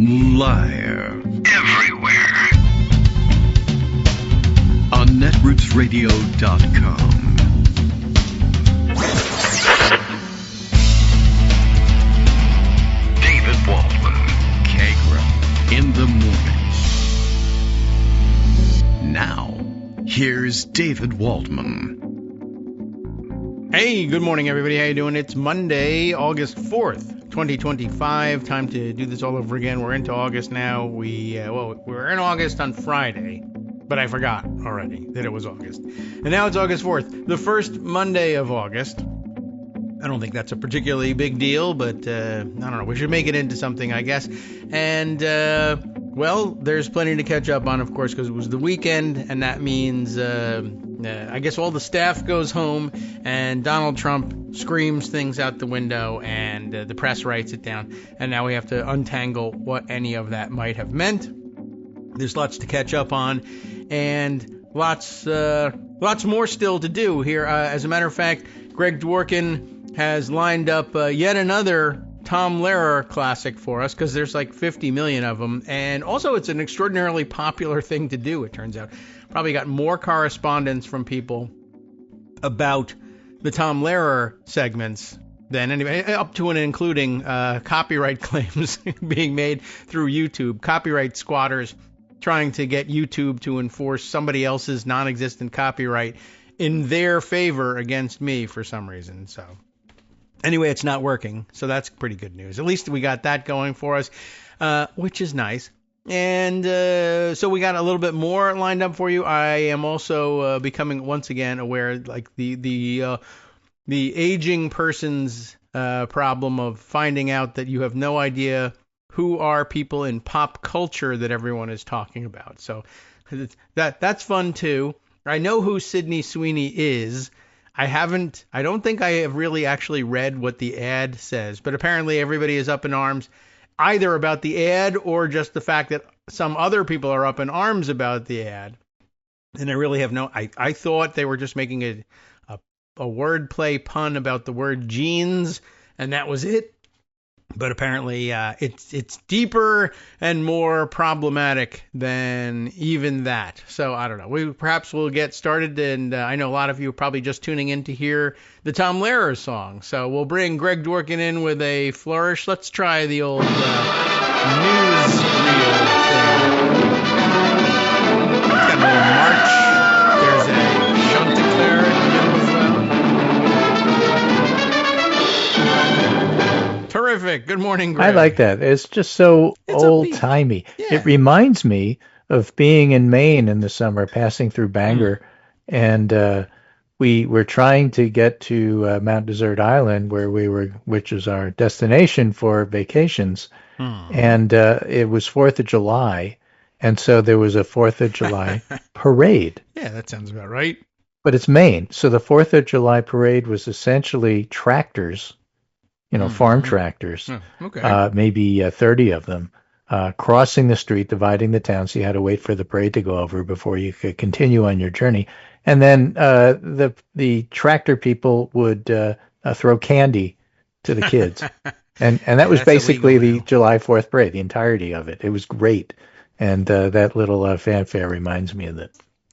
Live. Everywhere. On netrootsradio.com. David Waldman. Kagro. In the morning. Now, here's David Waldman. Hey, good morning, everybody. How you doing? It's Monday, August 4th, 2025. Time to do this all over again. We're into August now. We're in August on Friday, but I forgot already that it was August. And now it's August 4th, the first Monday of August. I don't think that's a particularly big deal, but I don't know. We should make it into something, I guess. And, there's plenty to catch up on, of course, because it was the weekend, and that means I guess all the staff goes home, and Donald Trump screams things out the window, and the press writes it down, and now we have to untangle what any of that might have meant. There's lots to catch up on, and lots more still to do here. As a matter of fact, Greg Dworkin has lined up yet another Tom Lehrer classic for us, because there's like 50 million of them, and also it's an extraordinarily popular thing to do, it turns out. Probably got more correspondence from people about the Tom Lehrer segments than anybody, up to and including copyright claims being made through YouTube, copyright squatters trying to get YouTube to enforce somebody else's non-existent copyright in their favor against me for some reason. So anyway, it's not working, so that's pretty good news. At least we got that going for us, which is nice. And so we got a little bit more lined up for you. I am also becoming once again aware, like the aging person's problem of finding out that you have no idea who are people in pop culture that everyone is talking about. So that's fun too. I know who Sydney Sweeney is. I don't think I have really actually read what the ad says, but apparently everybody is up in arms either about the ad or just the fact that some other people are up in arms about the ad. And I really have I thought they were just making a wordplay pun about the word jeans, and that was it. But apparently it's deeper and more problematic than even that. So I don't know. Perhaps we'll get started, and I know a lot of you are probably just tuning in to hear the Tom Lehrer song. So we'll bring Greg Dworkin in with a flourish. Let's try the old newsreel thing. It's got a little march. There's a Chanticleer in the middle as well. Terrific. Good morning, Greg. I like that. It's just so old-timey. Yeah. It reminds me of being in Maine in the summer, passing through Bangor, and we were trying to get to Mount Desert Island, which is our destination for vacations, and it was 4th of July, and so there was a 4th of July parade. Yeah, that sounds about right. But it's Maine, so the 4th of July parade was essentially tractors, farm tractors, maybe 30 of them, crossing the street, dividing the town, so you had to wait for the parade to go over before you could continue on your journey. And then the tractor people would throw candy to the kids. and that was basically the July 4th parade, the entirety of it. It was great. And that little fanfare reminds me of that.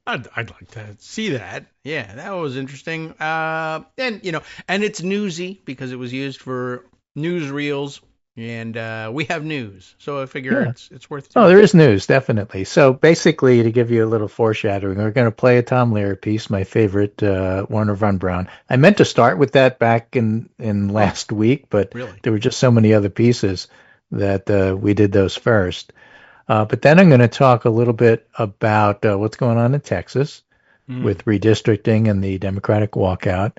I'd like to see that. Yeah, that was interesting. And it's newsy because it was used for newsreels, and we have news. So I figure it's worth it. Oh, there is news, definitely. So basically, to give you a little foreshadowing, we're going to play a Tom Lehrer piece, my favorite, Warner von Braun. I meant to start with that back in last week, but there were just so many other pieces that we did those first. But then I'm going to talk a little bit about what's going on in Texas with redistricting and the Democratic walkout.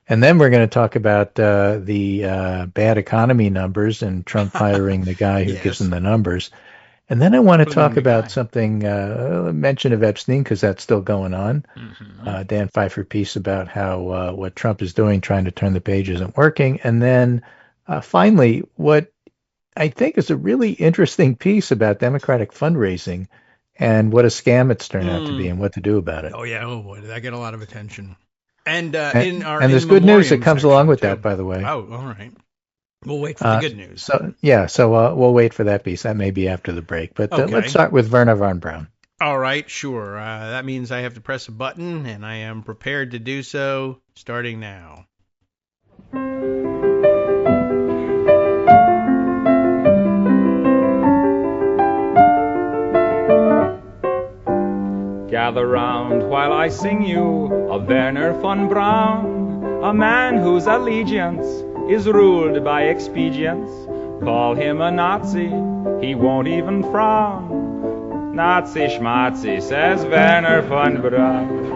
And then we're going to talk about the bad economy numbers and Trump hiring the guy who gives them the numbers. And then I want to talk about something, mention of Epstein, because that's still going on. Dan Pfeiffer piece about how what Trump is doing, trying to turn the page, isn't working. And then finally, what I think is a really interesting piece about Democratic fundraising and what a scam it's turned out to be and what to do about it. Oh, yeah. Oh, boy, did that get a lot of attention. And there's good news that comes along with that, by the way. Oh, all right. We'll wait for the good news. So we'll wait for that piece. That may be after the break. But let's start with Werner von Braun. All right, sure. That means I have to press a button, and I am prepared to do so starting now. Gather round while I sing you of Werner von Braun, a man whose allegiance is ruled by expedience. Call him a Nazi, he won't even frown. Nazi schmazi, says Werner von Braun.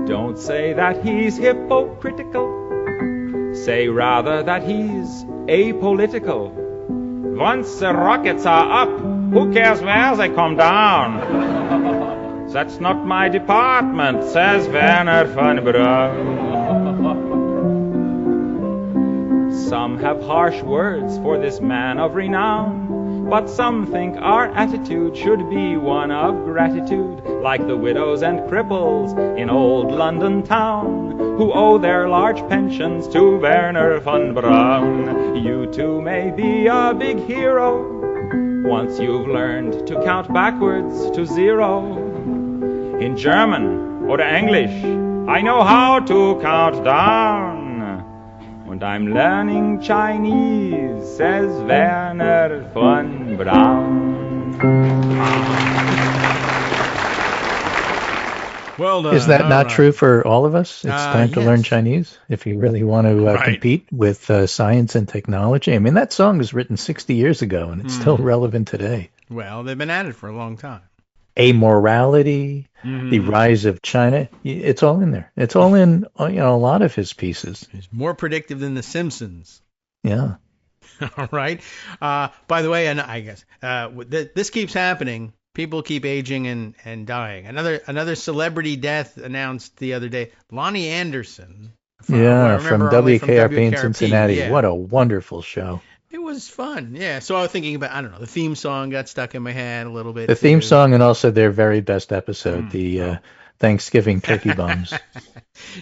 Don't say that he's hypocritical, say rather that he's apolitical. Once the rockets are up, who cares where they come down? That's not my department, says Werner von Braun. Some have harsh words for this man of renown, but some think our attitude should be one of gratitude, like the widows and cripples in old London town, who owe their large pensions to Werner von Braun. You too may be a big hero once you've learned to count backwards to zero. In German or English, I know how to count down. And I'm learning Chinese, says Werner von Braun. Well done. Is that not true for all of us? It's time to learn Chinese if you really want to compete with science and technology. I mean, that song was written 60 years ago, and it's still relevant today. Well, they've been at it for a long time. Amorality, the rise of China, it's all in there. It's all in a lot of his pieces. He's more predictive than The Simpsons. Yeah. All right. By the way, and I guess this keeps happening. People keep aging and dying. Another celebrity death announced the other day. Lonnie Anderson. From WKRP in Cincinnati. Yeah. What a wonderful show. It was fun, yeah. So I was thinking about, the theme song got stuck in my head a little bit. The theme song and also their very best episode, the Thanksgiving turkey bombs.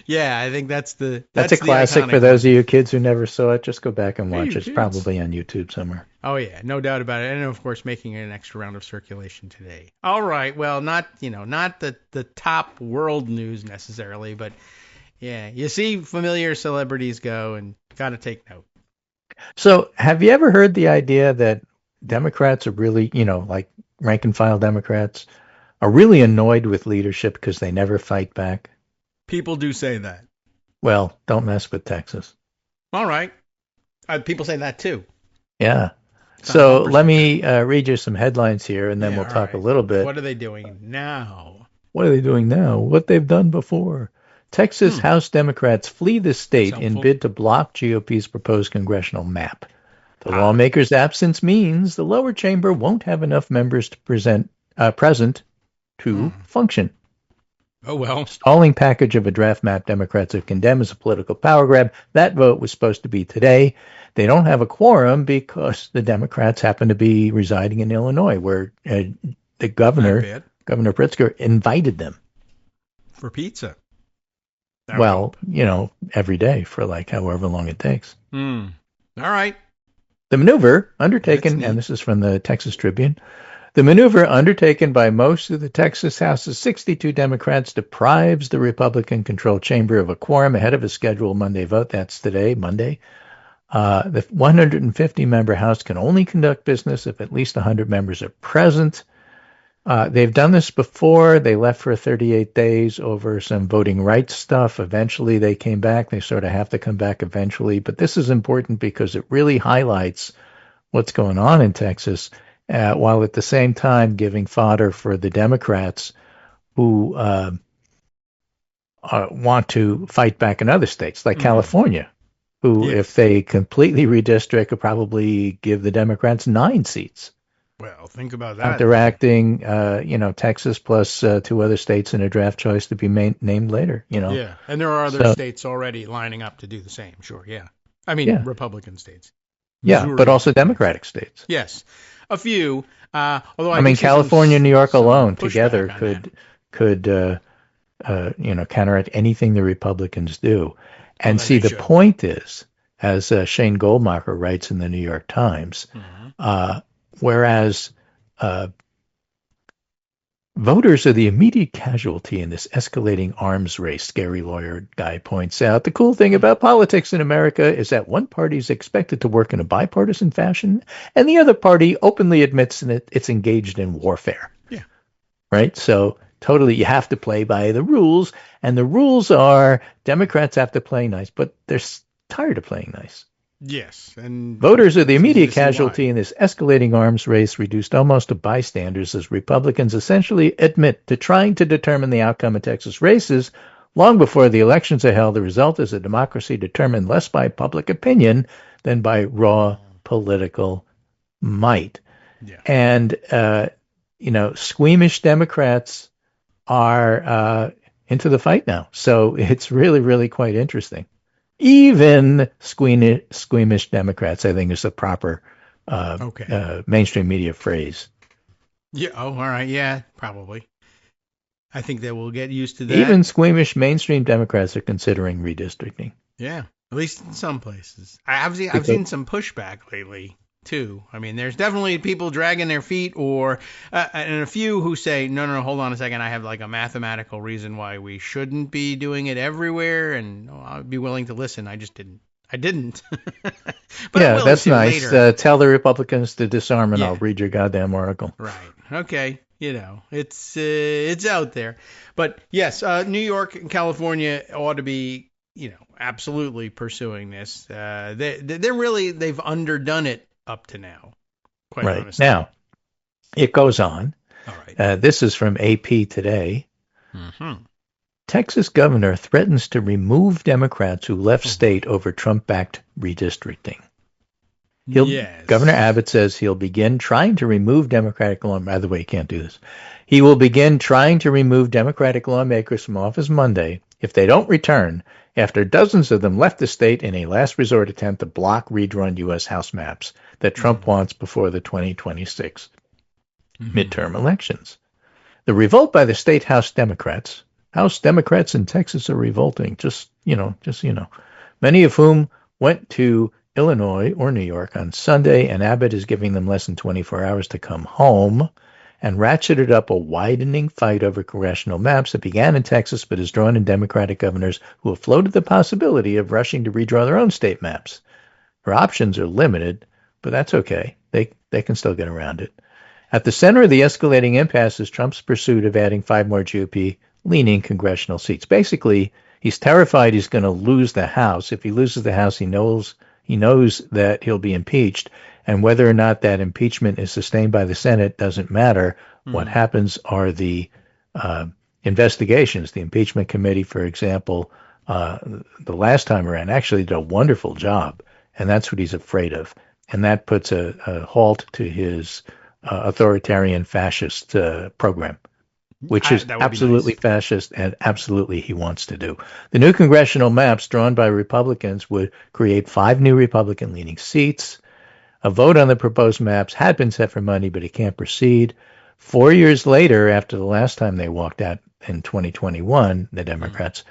Yeah, I think that's a classic for those of you kids who never saw it. Just go back and watch. It's probably on YouTube somewhere. Oh yeah, no doubt about it. And of course, making an extra round of circulation today. All right, well, not the top world news necessarily, but yeah, you see familiar celebrities go and got to take note. So, have you ever heard the idea that Democrats are really, like rank and file Democrats, are really annoyed with leadership because they never fight back? People do say that. Well, don't mess with Texas. All right. People say that too. Yeah. So let me read you some headlines here, and then we'll talk a little bit. What are they doing now? What they've done before. Texas House Democrats flee the state in bid to block GOP's proposed congressional map. The lawmakers' absence means the lower chamber won't have enough members to present to function. Oh, well. Stalling package of a draft map Democrats have condemned as a political power grab. That vote was supposed to be today. They don't have a quorum because the Democrats happen to be residing in Illinois, where the Governor Pritzker, invited them. For pizza. Well, every day for like however long it takes. All right. The maneuver undertaken, and this is from the Texas Tribune, the maneuver undertaken by most of the Texas House's 62 Democrats deprives the Republican-controlled chamber of a quorum ahead of a scheduled Monday vote. That's today, Monday. The 150-member House can only conduct business if at least 100 members are present. They've done this before. They left for 38 days over some voting rights stuff. Eventually, they came back. They sort of have to come back eventually. But this is important because it really highlights what's going on in Texas, while at the same time giving fodder for the Democrats who want to fight back in other states, like California, who, if they completely redistrict, could probably give the Democrats 9 seats. Well, think about that. Counteracting, Texas plus 2 other states in a draft choice to be named later, Yeah, and there are other states already lining up to do the same, sure, yeah. I mean, Republican states. Missouri, but also Democratic states. Yes, a few. Although California and New York alone together could counteract anything the Republicans do. And see, the point is, as Shane Goldmacher writes in the New York Times, whereas voters are the immediate casualty in this escalating arms race, scary lawyer guy points out, the cool thing about politics in America is that one party is expected to work in a bipartisan fashion, and the other party openly admits that it's engaged in warfare. Yeah. Right? So totally, you have to play by the rules, and the rules are Democrats have to play nice, but they're tired of playing nice. Yes, and voters are the immediate casualty in this escalating arms race, reduced almost to bystanders as Republicans essentially admit to trying to determine the outcome of Texas races long before the elections are held. The result is a democracy determined less by public opinion than by raw political might. Yeah. And, squeamish Democrats are into the fight now. So it's really, really quite interesting. Even squeamish Democrats, I think, is the proper mainstream media phrase. Yeah. Oh, all right. Yeah, probably. I think that we'll get used to that. Even squeamish mainstream Democrats are considering redistricting. Yeah, at least in some places. I've seen some pushback lately too. I mean, there's definitely people dragging their feet, or and a few who say, no, hold on a second. I have like a mathematical reason why we shouldn't be doing it everywhere, and I'd be willing to listen. I just didn't. But yeah, that's nice. Tell the Republicans to disarm, and Yeah. I'll read your goddamn article. Right. Okay. It's out there. But yes, New York and California ought to be, absolutely pursuing this. They've underdone it up to now. Quite right. honestly. Now, it goes on. All right. This is from AP today. Mm-hmm. Texas governor threatens to remove Democrats who left state over Trump-backed redistricting. Yes. Governor Abbott says he'll begin trying to remove Democratic lawmakers. By the way, he can't do this. He will begin trying to remove Democratic lawmakers from office Monday if they don't return after dozens of them left the state in a last resort attempt to block redrawn U.S. House maps that Trump wants before the 2026 midterm elections. The revolt by the state House Democrats in Texas are revolting, just many of whom went to Illinois or New York on Sunday, and Abbott is giving them less than 24 hours to come home, and ratcheted up a widening fight over congressional maps that began in Texas but has drawn in Democratic governors who have floated the possibility of rushing to redraw their own state maps. Their options are limited, but that's okay. They can still get around it. At the center of the escalating impasse is Trump's pursuit of adding 5 more GOP-leaning congressional seats. Basically, he's terrified he's going to lose the House. If he loses the House, he knows that he'll be impeached, and whether or not that impeachment is sustained by the Senate doesn't matter. What happens are the investigations. The impeachment committee, for example, the last time around actually did a wonderful job, and that's what he's afraid of. And that puts a halt to his authoritarian fascist program, which is absolutely fascist and absolutely he wants to do. The new congressional maps drawn by Republicans would create 5 new Republican-leaning seats. A vote on the proposed maps had been set for Monday, but it can't proceed. 4 years later, after the last time they walked out in 2021, the Democrats,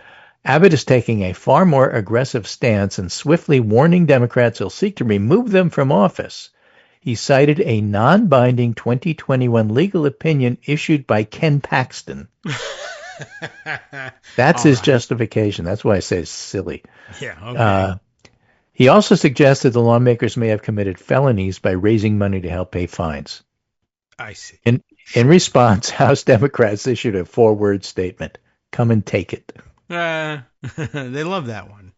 Abbott is taking a far more aggressive stance and swiftly warning Democrats he'll seek to remove them from office. He cited a non-binding 2021 legal opinion issued by Ken Paxton. That's his justification. That's why I say it's silly. Yeah, okay. He also suggested the lawmakers may have committed felonies by raising money to help pay fines. I see. In response, House Democrats issued a 4-word statement. Come and take it. They love that one.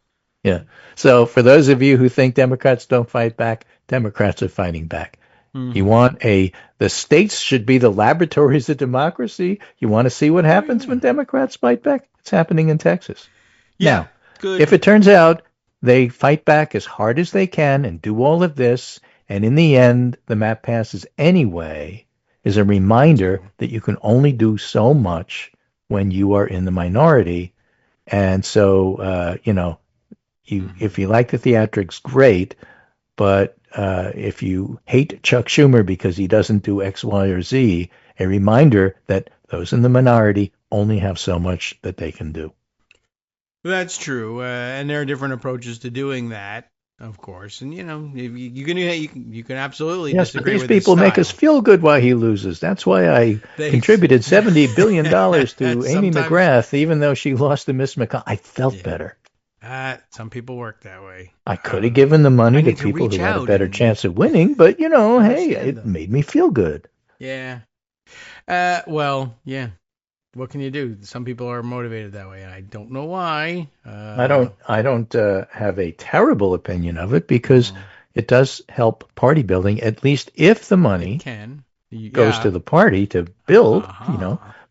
Yeah. So for those of you who think Democrats don't fight back, Democrats are fighting back. You want the states should be the laboratories of democracy. You want to see what happens when Democrats fight back? It's happening in Texas. Yeah. Now, Good. if it turns out they fight back as hard as they can and do all of this, and in the end the map passes anyway, is a reminder that you can only do so much when you are in the minority. And so, if you like the theatrics, great. But if you hate Chuck Schumer because he doesn't do X, Y, or Z, a reminder that those in the minority only have so much that they can do. That's true, and there are different approaches to doing that, of course. And you can absolutely disagree these with his people make us style. feel good while he loses. That's why I contributed $70 billion to Amy McGrath, even though she lost to Miss McConnell. I felt better. Some people work that way. I could have given the money to people who had a better chance of winning, but hey, it made me feel good. Yeah. Well, yeah. What can you do? Some people are motivated that way, and I don't know why. I don't have a terrible opinion of it because it does help party building, at least if the money goes to the party to build,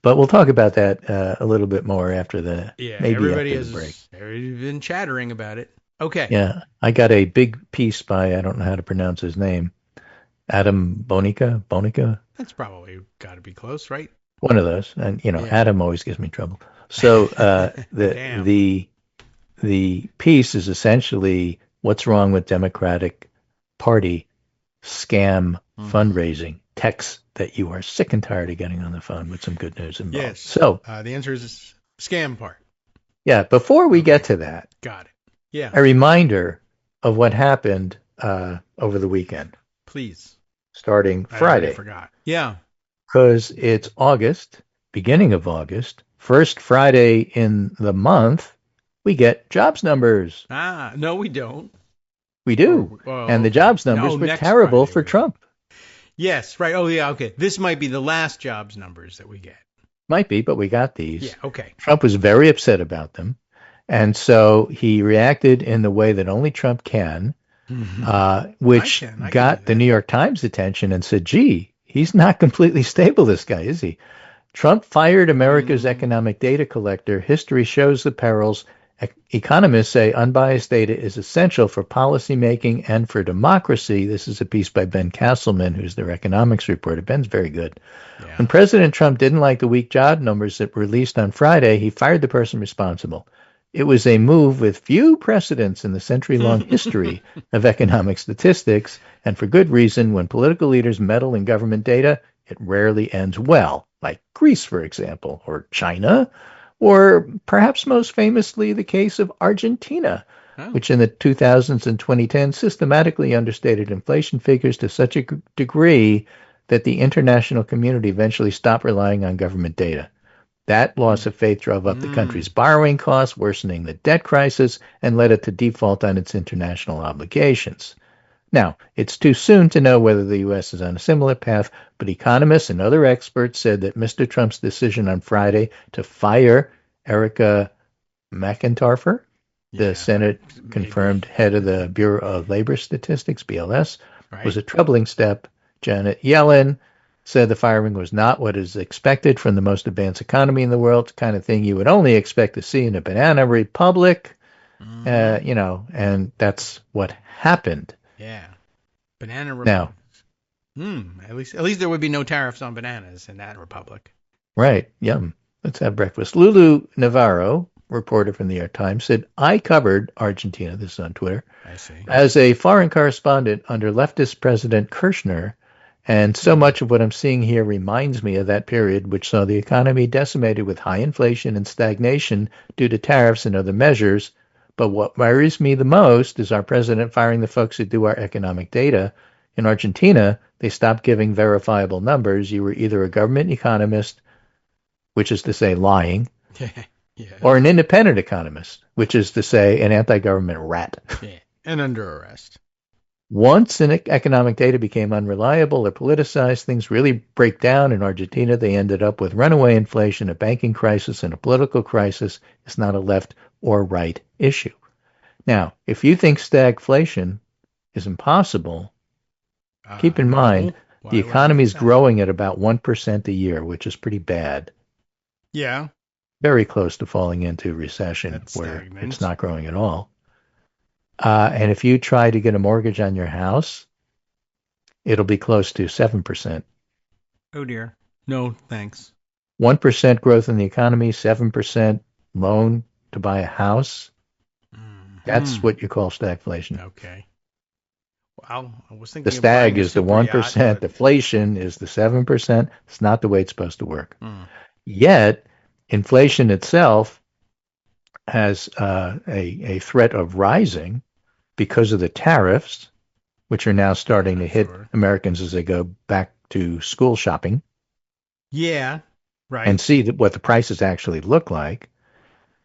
But we'll talk about that a little bit more after the everybody after the break. Everybody's been chattering about it. Okay. Yeah, I got a big piece by, I don't know how to pronounce his name, Adam Bonica. That's probably got to be close, right? One of those, and Adam always gives me trouble. So the piece is essentially what's wrong with Democratic Party scam fundraising texts that you are sick and tired of getting on the phone with some good news involved. Yes. So the answer is scam part. Yeah. Before we get to that, got it. Yeah. A reminder of what happened over the weekend. Please. Starting Friday. I forgot. Yeah. Because it's August, beginning of August, first Friday in the month, we get jobs numbers. No, we don't. We do. And the jobs numbers were terrible for Trump. Yes, right. Oh, yeah, okay. This might be the last jobs numbers that we get. Might be, but we got these. Yeah, okay. Trump was very upset about them. And so he reacted in the way that only Trump can, which got the New York Times attention and said, gee, he's not completely stable, this guy, is he? Trump fired America's economic data collector. History shows the perils. Economists say unbiased data is essential for policymaking and for democracy. This is a piece by Ben Castleman, who's their economics reporter. Ben's very good. Yeah. When President Trump didn't like the weak job numbers that were released on Friday, he fired the person responsible. It was a move with few precedents in the century-long history of economic statistics, and for good reason. When political leaders meddle in government data, it rarely ends well, like Greece, for example, or China, or perhaps most famously the case of Argentina, which in the 2000s and 2010s systematically understated inflation figures to such a degree that the international community eventually stopped relying on government data. That loss of faith drove up the country's borrowing costs, worsening the debt crisis, and led it to default on its international obligations. Now, it's too soon to know whether the U.S. is on a similar path, but economists and other experts said that Mr. Trump's decision on Friday to fire Erica McIntyre, the Senate-confirmed head of the Bureau of Labor Statistics, BLS, was a troubling step. Janet Yellen said the firing was not what is expected from the most advanced economy in the world, the kind of thing you would only expect to see in a banana republic, and that's what happened. Yeah, banana republic. Now, at least there would be no tariffs on bananas in that republic. Right. Yum. Let's have breakfast. Lulu Navarro, reporter from the New York Times, said, I covered Argentina, this is on Twitter, I see, as a foreign correspondent under leftist President Kirchner, and so much of what I'm seeing here reminds me of that period, which saw the economy decimated with high inflation and stagnation due to tariffs and other measures. But what worries me the most is our president firing the folks who do our economic data. In Argentina, they stopped giving verifiable numbers. You were either a government economist, which is to say lying, or an independent economist, which is to say an anti-government rat. And under arrest. Once economic data became unreliable or politicized, things really break down. In Argentina, they ended up with runaway inflation, a banking crisis, and a political crisis. It's not a left or right issue. Now, if you think stagflation is impossible, keep in mind the economy is growing at about 1% a year, which is pretty bad. Yeah. Very close to falling into recession where it's not growing at all. And if you try to get a mortgage on your house, it'll be close to 7%. Oh, dear. No, thanks. 1% growth in the economy, 7% loan to buy a house. That's what you call stagflation. Okay. Well, I was thinking the stag is the 1%. Deflation is the 7%. It's not the way it's supposed to work. Yet, inflation itself has a threat of rising because of the tariffs, which are now starting to hit Americans as they go back to school shopping. Yeah, right. And see what the prices actually look like.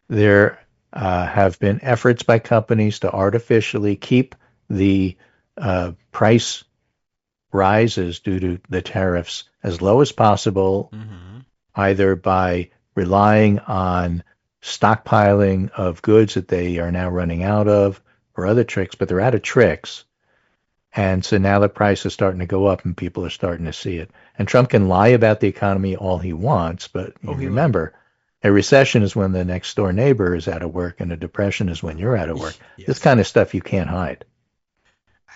There have been efforts by companies to artificially keep the price rises due to the tariffs as low as possible, either by relying on stockpiling of goods that they are now running out of or other tricks, but they're out of tricks. And so now the price is starting to go up and people are starting to see it. And Trump can lie about the economy all he wants, but remember, a recession is when the next door neighbor is out of work and a depression is when you're out of work. Yes. This kind of stuff you can't hide.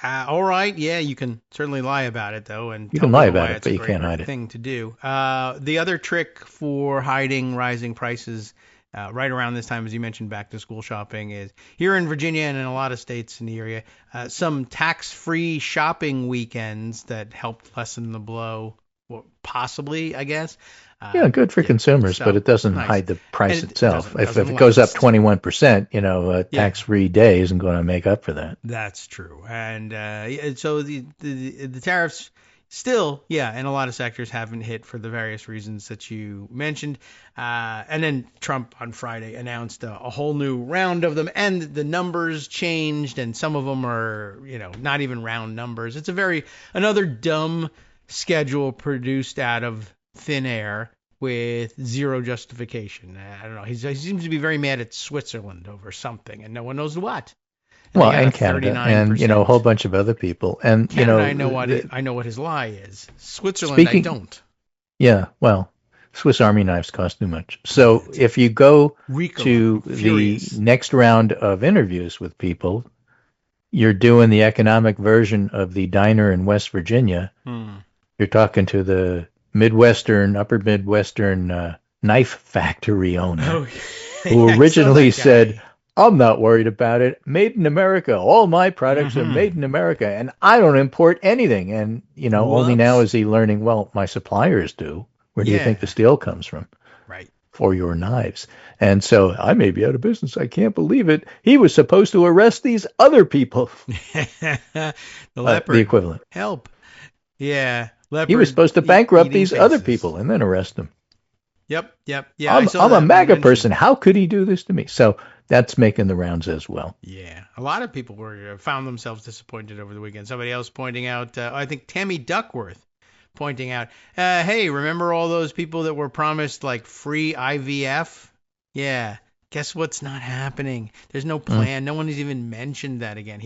All right. Yeah, you can certainly lie about it, though. And you can lie about it, but you can't hide it. Thing to do. The other trick for hiding rising prices right around this time, as you mentioned, back to school shopping is here in Virginia and in a lot of states in the area, some tax-free shopping weekends that helped lessen the blow, possibly, I guess. Yeah, good for consumers, but it doesn't hide the price itself. If it goes up 21%, tax-free day isn't going to make up for that. That's true. And so the tariffs still, in a lot of sectors haven't hit for the various reasons that you mentioned. And then Trump on Friday announced a whole new round of them, and the numbers changed, and some of them are, not even round numbers. It's another dumb schedule produced out of thin air with zero justification. I don't know. He seems to be very mad at Switzerland over something, and no one knows what. And Canada, and a whole bunch of other people, and Canada, I know what his lie is. Switzerland, I don't. Yeah, well, Swiss Army knives cost too much. So if you go to the next round of interviews with people, you're doing the economic version of the diner in West Virginia. You're talking to the upper Midwestern knife factory owner who originally said, I'm not worried about it. Made in America. All my products are made in America, and I don't import anything. And, only now is he learning, well, my suppliers do. Where do you think the steel comes from? Right. For your knives. And so I may be out of business. I can't believe it. He was supposed to arrest these other people. The leopard. The equivalent. Help. Yeah. Leopard, he was supposed to bankrupt these other people and then arrest them. Yep. Yeah. I'm a MAGA person. How could he do this to me? So that's making the rounds as well. Yeah. A lot of people found themselves disappointed over the weekend. Somebody else pointing out, I think Tammy Duckworth pointing out, hey, remember all those people that were promised like free IVF? Yeah. Guess what's not happening? There's no plan. No one has even mentioned that again.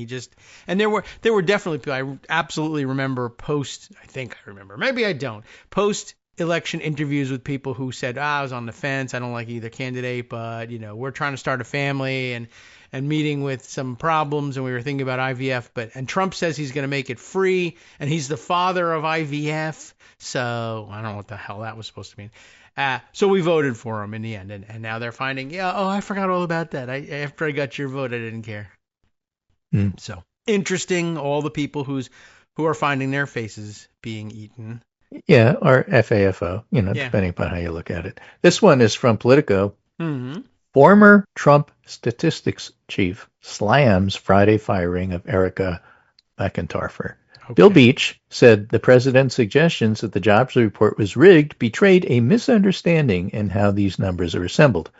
And there were definitely people. I absolutely remember maybe I don't, post-election interviews with people who said, I was on the fence. I don't like either candidate, but, we're trying to start a family and meeting with some problems, and we were thinking about IVF. And Trump says he's going to make it free, and he's the father of IVF. So I don't know what the hell that was supposed to mean. So we voted for him in the end, and now they're finding, I forgot all about that. After I got your vote, I didn't care. So interesting, all the people who are finding their faces being eaten. Yeah, or FAFO, depending upon how you look at it. This one is from Politico. Former Trump statistics chief slams Friday firing of Erica McIntyre. Okay. Bill Beach said the president's suggestions that the jobs report was rigged betrayed a misunderstanding in how these numbers are assembled.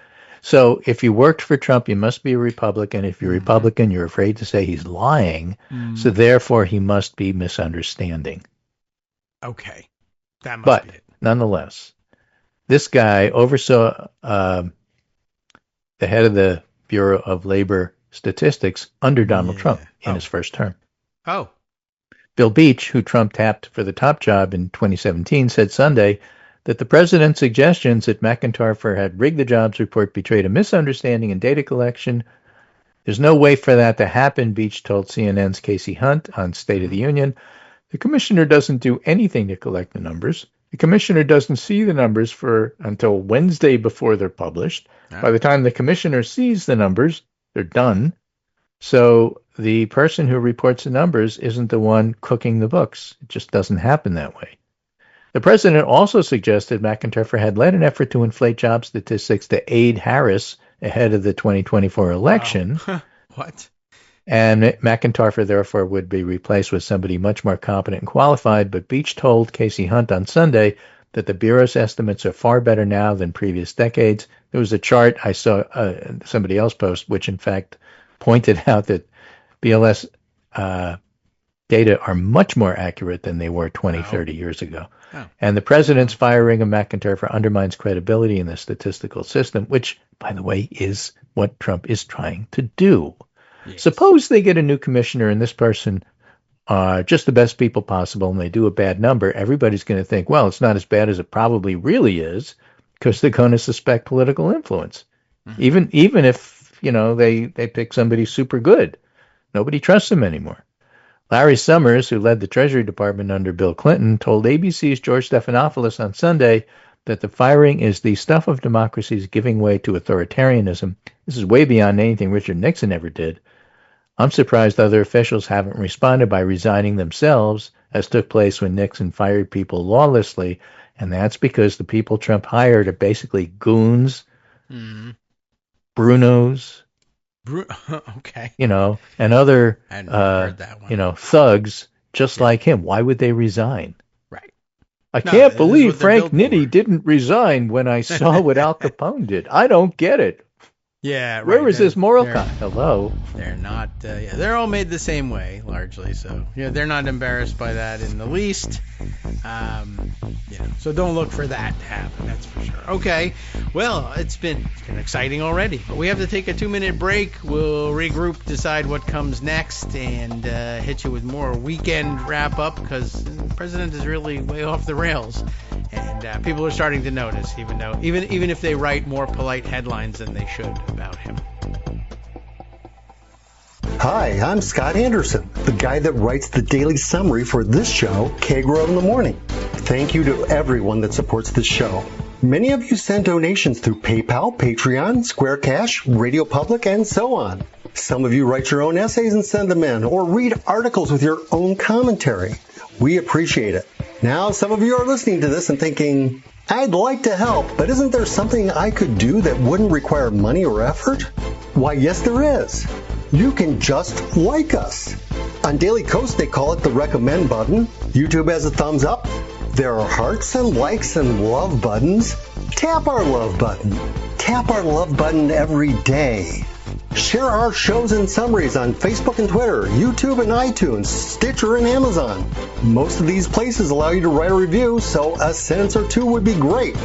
So if you worked for Trump, you must be a Republican. If you're a Republican, you're afraid to say he's lying. So therefore, he must be misunderstanding. Okay. That must be it. Nonetheless, this guy oversaw the head of the Bureau of Labor Statistics under Donald Trump in his first term. Oh. Bill Beach, who Trump tapped for the top job in 2017, said Sunday that the president's suggestions that McIntyre had rigged the jobs report betrayed a misunderstanding in data collection. There's no way for that to happen, Beach told CNN's Casey Hunt on State of the Union. The commissioner doesn't do anything to collect the numbers. The commissioner doesn't see the numbers until Wednesday before they're published. By the time the commissioner sees the numbers, they're done. So the person who reports the numbers isn't the one cooking the books. It just doesn't happen that way. The president also suggested McIntyre had led an effort to inflate job statistics to aid Harris ahead of the 2024 election. Wow. What? And McIntyre, therefore, would be replaced with somebody much more competent and qualified. But Beach told Casey Hunt on Sunday that the Bureau's estimates are far better now than previous decades. There was a chart I saw somebody else post, which in fact pointed out that BLS data are much more accurate than they were 20, 30 years ago. Oh. And the president's firing of McIntyre undermines credibility in the statistical system, which, by the way, is what Trump is trying to do. Yes. Suppose they get a new commissioner and this person are just the best people possible and they do a bad number. Everybody's going to think, well, it's not as bad as it probably really is because they're going to suspect political influence. Mm-hmm. Even if, they pick somebody super good. Nobody trusts them anymore. Larry Summers, who led the Treasury Department under Bill Clinton, told ABC's George Stephanopoulos on Sunday that the firing is the stuff of democracies giving way to authoritarianism. This is way beyond anything Richard Nixon ever did. I'm surprised other officials haven't responded by resigning themselves, as took place when Nixon fired people lawlessly, and that's because the people Trump hired are basically goons, Brunos, okay, and other, heard that one. thugs just like him. Why would they resign? Right. I can't believe Frank Nitti didn't resign when I saw what Al Capone did. I don't get it. Yeah, right. Where is this moral Hello? They're not. They're all made the same way, largely. So they're not embarrassed by that in the least. So don't look for that to happen. That's for sure. Okay. Well, it's been exciting already, but we have to take a 2-minute break. We'll regroup, decide what comes next, and hit you with more weekend wrap up because the president is really way off the rails. And people are starting to notice, even if they write more polite headlines than they should about him. Hi, I'm Scott Anderson, the guy that writes the daily summary for this show, Kagro in the Morning. Thank you to everyone that supports this show. Many of you send donations through PayPal, Patreon, Square Cash, Radio Public, and so on. Some of you write your own essays and send them in, or read articles with your own commentary. We appreciate it. Now, some of you are listening to this and thinking, I'd like to help, but isn't there something I could do that wouldn't require money or effort? Why, yes, there is. You can just like us. On Daily Kos, they call it the recommend button. YouTube has a thumbs up. There are hearts and likes and love buttons. Tap our love button. Tap our love button every day. Share our shows and summaries on Facebook and Twitter, YouTube and iTunes, Stitcher and Amazon. Most of these places allow you to write a review, so a sentence or two would be great.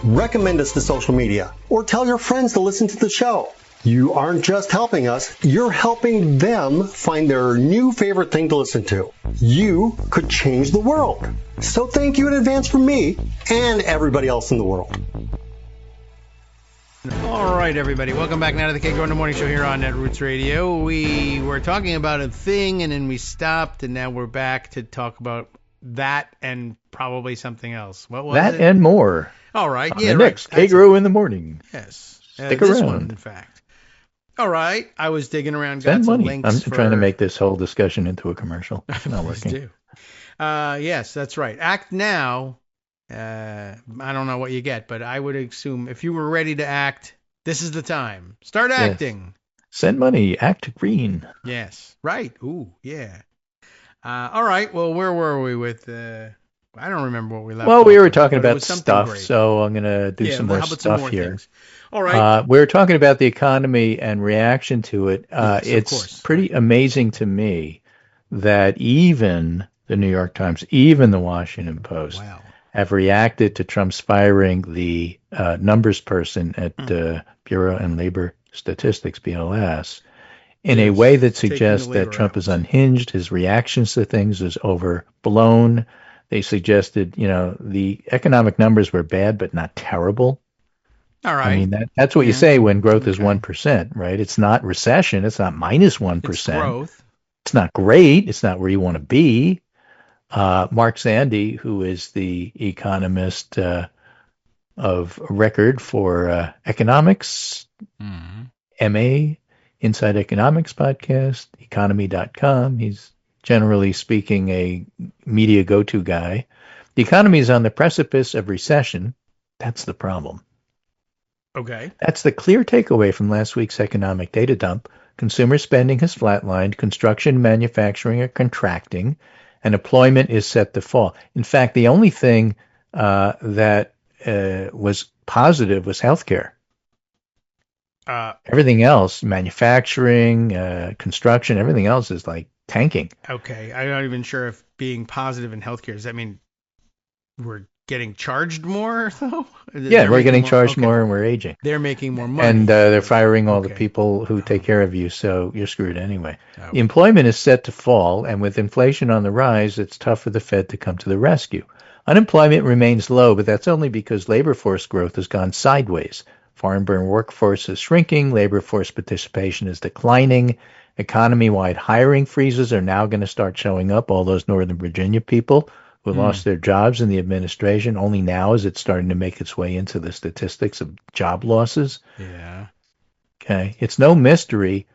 Recommend us to social media, or tell your friends to listen to the show. You aren't just helping us, you're helping them find their new favorite thing to listen to. You could change the world. So thank you in advance from me and everybody else in the world. All right, everybody. Welcome back now to the Kagro in the Morning Show here on Netroots Radio. We were talking about a thing, and then we stopped, and now we're back to talk about that and probably something else. What was that it? and more. All right. On the next Kagro in the Morning. Yes. Stick this around. one, in fact. All right. I was digging around. Send got some money. links I'm trying to make this whole discussion into a commercial. It's not working. Do. Yes, that's right. Act now. I don't know what you get, but I would assume if you were ready to act, this is the time. Start acting. Yes. Send money. Act green. Yes. Right. Ooh, yeah. All right. Well, where were we with... I don't remember what we left off. Well, we were talking about stuff, great. so I'm going to do some more stuff here. Things? All right. We were talking about the economy and reaction to it. Yes, it's pretty amazing to me that even the New York Times, even the Washington Post have reacted to Trump's firing the numbers person at Bureau and Labor Statistics, BLS, in a way that suggests that Trump is unhinged. His reactions to things is overblown. They suggested, the economic numbers were bad, but not terrible. All right. I mean, that's what you say when growth is 1%, right? It's not recession. It's not minus 1%. It's growth. It's not great. It's not where you want to be. Mark Sandy, who is the economist of record for economics, MA, Inside Economics podcast, economy.com. He's generally speaking a media go-to guy. The economy is on the precipice of recession. That's the problem. Okay. That's the clear takeaway from last week's economic data dump. Consumer spending has flatlined, construction and manufacturing are contracting, and employment is set to fall. In fact, the only thing that was positive was healthcare. Everything else, manufacturing, construction, everything else is like tanking. Okay. I'm not even sure if being positive in healthcare, does that mean we're getting charged more, though? Yeah, we're getting charged more and we're aging. They're making more money. And they're firing all the people who take care of you, so you're screwed anyway. Oh. The employment is set to fall, and with inflation on the rise, it's tough for the Fed to come to the rescue. Unemployment remains low, but that's only because labor force growth has gone sideways. Foreign-born workforce is shrinking, labor force participation is declining, economy-wide hiring freezes are now going to start showing up. All those Northern Virginia people who lost their jobs in the administration, only now is it starting to make its way into the statistics of job losses. Yeah. Okay. It's no mystery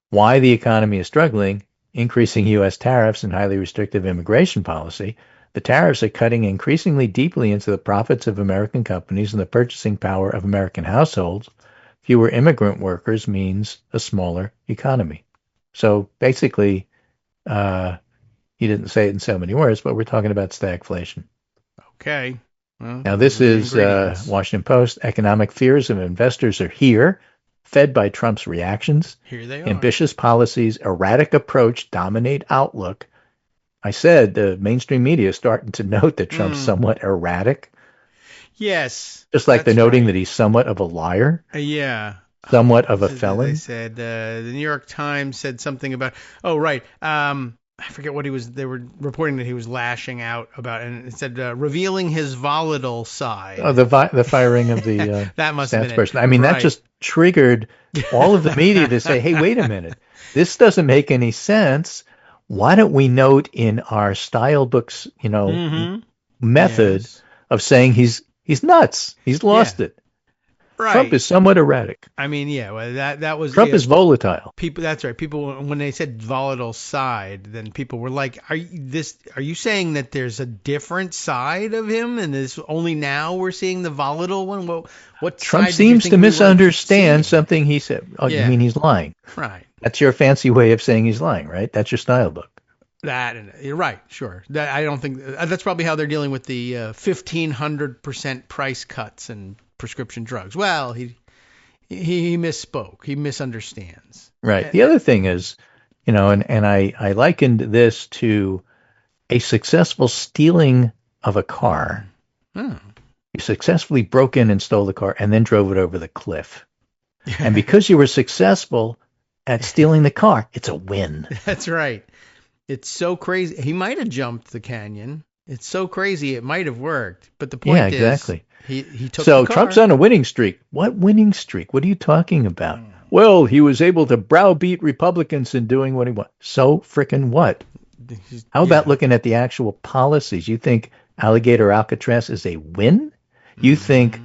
why the economy is struggling, increasing U.S. tariffs and highly restrictive immigration policy. The tariffs are cutting increasingly deeply into the profits of American companies and the purchasing power of American households. Fewer immigrant workers means a smaller economy. So basically, he didn't say it in so many words, but we're talking about stagflation. Okay. Well, now, this is Washington Post. Economic fears of investors are here, fed by Trump's reactions. Here they are. Ambitious policies, erratic approach dominate outlook. I said the mainstream media is starting to note that Trump's somewhat erratic. Yes. Just like they're noting that he's somewhat of a liar. Yeah. Somewhat of a felon. They said the New York Times said something about, I forget what they were reporting that he was lashing out about, and it said revealing his volatile side. Oh, the firing of the that must have been person. I mean, that just triggered all of the media to say, hey, wait a minute. This doesn't make any sense. Why don't we note in our style books, method of saying he's nuts. He's lost it. Right. Trump is somewhat erratic. I mean, well, that was Trump is volatile. People, that's right. People, when they said volatile side, then people were like, "Are you saying that there's a different side of him, and this only now we're seeing the volatile one?" Well, what Trump seems to misunderstand something he said. Oh, yeah. You mean he's lying? Right. That's your fancy way of saying he's lying, right? That's your style book. You're right, sure. I don't think that's probably how they're dealing with the 1,500% price cuts and prescription drugs. Well, he misspoke. He misunderstands. Right. The other thing is, and I likened this to a successful stealing of a car. You successfully broke in and stole the car and then drove it over the cliff. And because you were successful at stealing the car, it's a win. That's right. It's so crazy. He might have jumped the canyon. It's so crazy. It might have worked. But the point is, exactly. He took So the car. Trump's on a winning streak. What winning streak? What are you talking about? Well, he was able to browbeat Republicans in doing what he wants. So frickin' what? How about looking at the actual policies? You think Alligator Alcatraz is a win? You think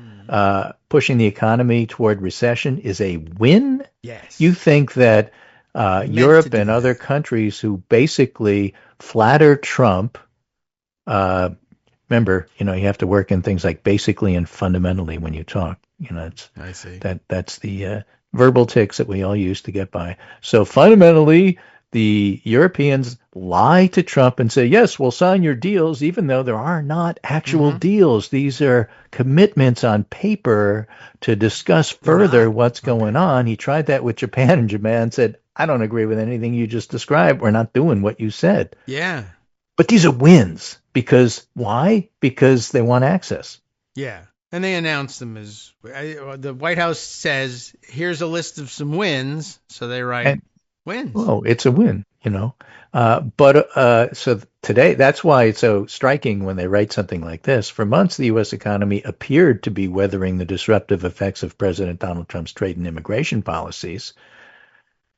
pushing the economy toward recession is a win? Yes. You think that Europe and other countries who basically flatter Trump, remember, you have to work in things like basically and fundamentally when you talk. I see. That's the verbal tics that we all use to get by. So fundamentally, the Europeans lie to Trump and say, yes, we'll sign your deals, even though there are not actual deals. These are commitments on paper to discuss further what's going on. He tried that with Japan, and Japan said, I don't agree with anything you just described. We're not doing what you said. Yeah. But these are wins. Because why? Because they want access. Yeah. And they announced them as the White House says, here's a list of some wins. So they write wins. Oh, it's a win, But so today, that's why it's so striking when they write something like this. For months, the U.S. economy appeared to be weathering the disruptive effects of President Donald Trump's trade and immigration policies.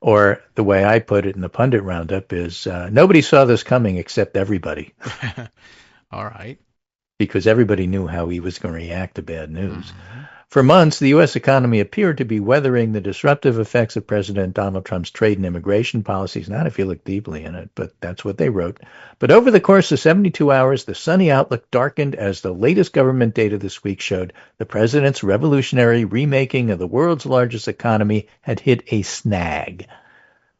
Or the way I put it in the Pundit Roundup is nobody saw this coming except everybody. All right. Because everybody knew how he was going to react to bad news. For months, the U.S. economy appeared to be weathering the disruptive effects of President Donald Trump's trade and immigration policies. Not if you look deeply in it, but that's what they wrote. But over the course of 72 hours, the sunny outlook darkened as the latest government data this week showed the president's revolutionary remaking of the world's largest economy had hit a snag.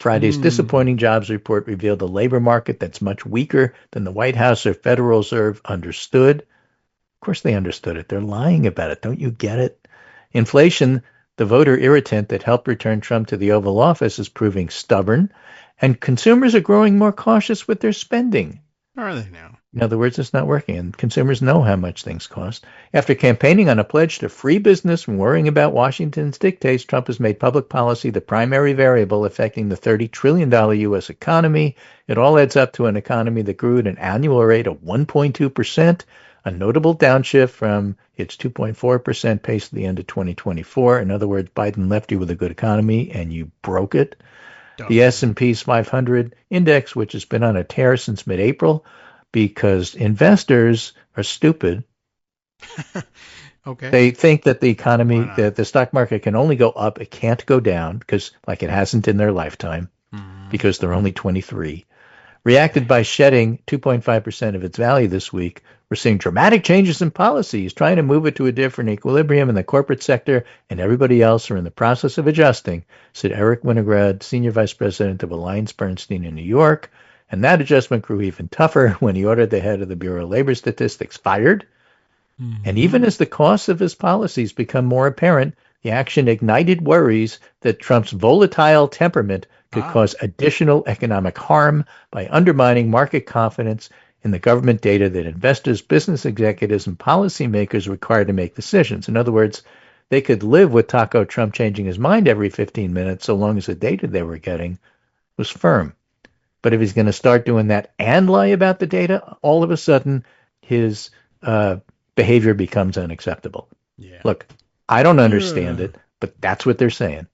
Friday's disappointing jobs report revealed a labor market that's much weaker than the White House or Federal Reserve understood. Of course they understood it. They're lying about it. Don't you get it? Inflation, the voter irritant that helped return Trump to the Oval Office, is proving stubborn, and consumers are growing more cautious with their spending. Are they now? In other words, it's not working, and consumers know how much things cost. After campaigning on a pledge to free business and worrying about Washington's dictates, Trump has made public policy the primary variable affecting the $30 trillion U.S. economy. It all adds up to an economy that grew at an annual rate of 1.2%, a notable downshift from its 2.4% pace at the end of 2024. In other words, Biden left you with a good economy and you broke it. The S&P's 500 index, which has been on a tear since mid-April because investors are stupid. Okay. They think that the economy, that the stock market can only go up. It can't go down because, like, it hasn't in their lifetime because they're only 23. Reacted by shedding 2.5% of its value this week. We're seeing dramatic changes in policies, trying to move it to a different equilibrium in the corporate sector, and everybody else are in the process of adjusting, said Eric Winograd, Senior Vice President of AllianceBernstein in New York. And that adjustment grew even tougher when he ordered the head of the Bureau of Labor Statistics fired. And even as the costs of his policies become more apparent, the action ignited worries that Trump's volatile temperament could cause additional economic harm by undermining market confidence in the government data that investors, business executives, and policymakers require to make decisions. In other words, they could live with Taco Trump changing his mind every 15 minutes so long as the data they were getting was firm. But if he's going to start doing that and lie about the data, all of a sudden his behavior becomes unacceptable. Yeah. Look, I don't understand it, but that's what they're saying.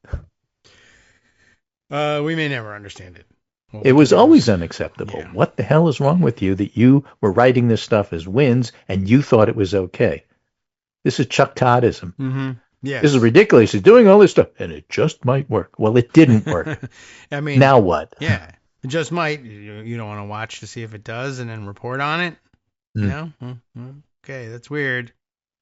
We may never understand it. Well, it was always unacceptable. Yeah. What the hell is wrong with you that you were writing this stuff as wins and you thought it was okay? This is Chuck Toddism. Mm-hmm. Yes. This is ridiculous. He's doing all this stuff, and it just might work. Well, it didn't work. I mean, now what? Yeah, it just might. You don't want to watch to see if it does and then report on it? No? Okay, that's weird.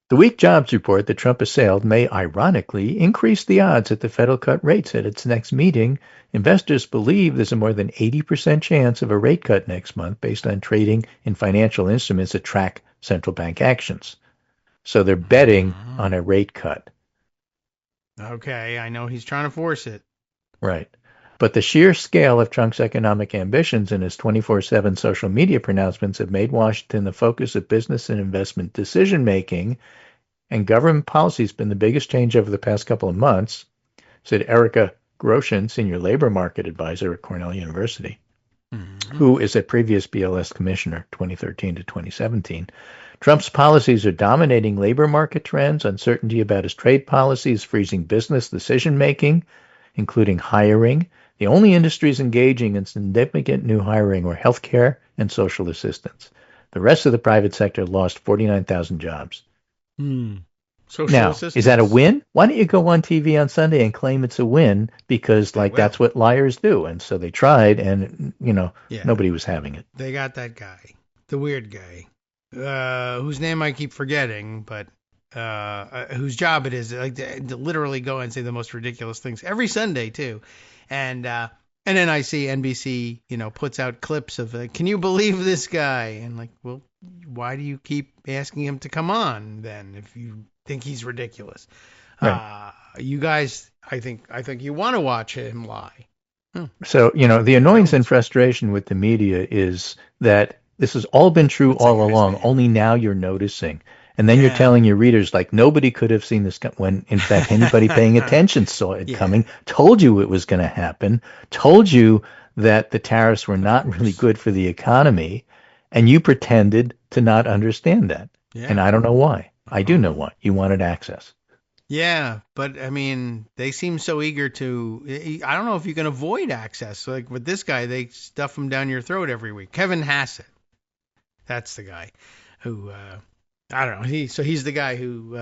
The weak jobs report that Trump assailed may ironically increase the odds that the Fed will cut rates at its next meeting. Investors believe there's a more than 80% chance of a rate cut next month based on trading in financial instruments that track central bank actions. So they're betting on a rate cut. Okay, I know he's trying to force it. Right. But the sheer scale of Trump's economic ambitions and his 24/7 social media pronouncements have made Washington the focus of business and investment decision-making, and government policy has been the biggest change over the past couple of months, said Erica Groshin, Senior Labor Market Advisor at Cornell University, who is a previous BLS commissioner, 2013 to 2017. Trump's policies are dominating labor market trends. Uncertainty about his trade policies freezing business decision-making, including hiring. The only industries engaging in significant new hiring were healthcare and social assistance. The rest of the private sector lost 49,000 jobs. Now, is that a win? Why don't you go on TV on Sunday and claim it's a win? Because, that's what liars do. And so they tried, and, nobody was having it. They got that guy, the weird guy, whose name I keep forgetting, but whose job it is to literally go and say the most ridiculous things every Sunday, too. And then I see NBC, puts out clips of, can you believe this guy? And well, why do you keep asking him to come on then if you think he's ridiculous? Right. You guys, I think you want to watch him lie. So, the annoyance and frustration with the media is that this has all been true all along, only now you're noticing. And then you're telling your readers, nobody could have seen this when, in fact, anybody paying attention saw it coming, told you it was going to happen, told you that the tariffs were not really good for the economy, and you pretended to not understand that. Yeah. And I don't know why. I do know why. You wanted access. Yeah, but, they seem so eager to... I don't know if you can avoid access. With this guy, they stuff him down your throat every week. Kevin Hassett. That's the guy who... I don't know. He's the guy who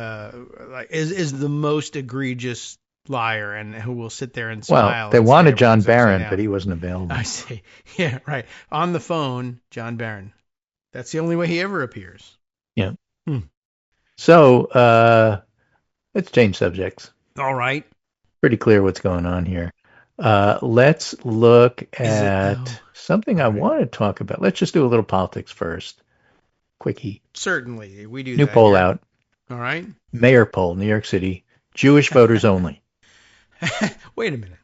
is the most egregious liar and who will sit there and smile. Well, they and say wanted John everything's upside Barron, down. but he wasn't available. I see. Yeah, right. On the phone, John Barron. That's the only way he ever appears. Yeah. So let's change subjects. All right. Pretty clear what's going on here. Let's look at something I want to talk about. Let's just do a little politics first. Quickie. Certainly. We do New that poll here. out. All right. Mayor poll, New York City. Jewish voters only. Wait a minute.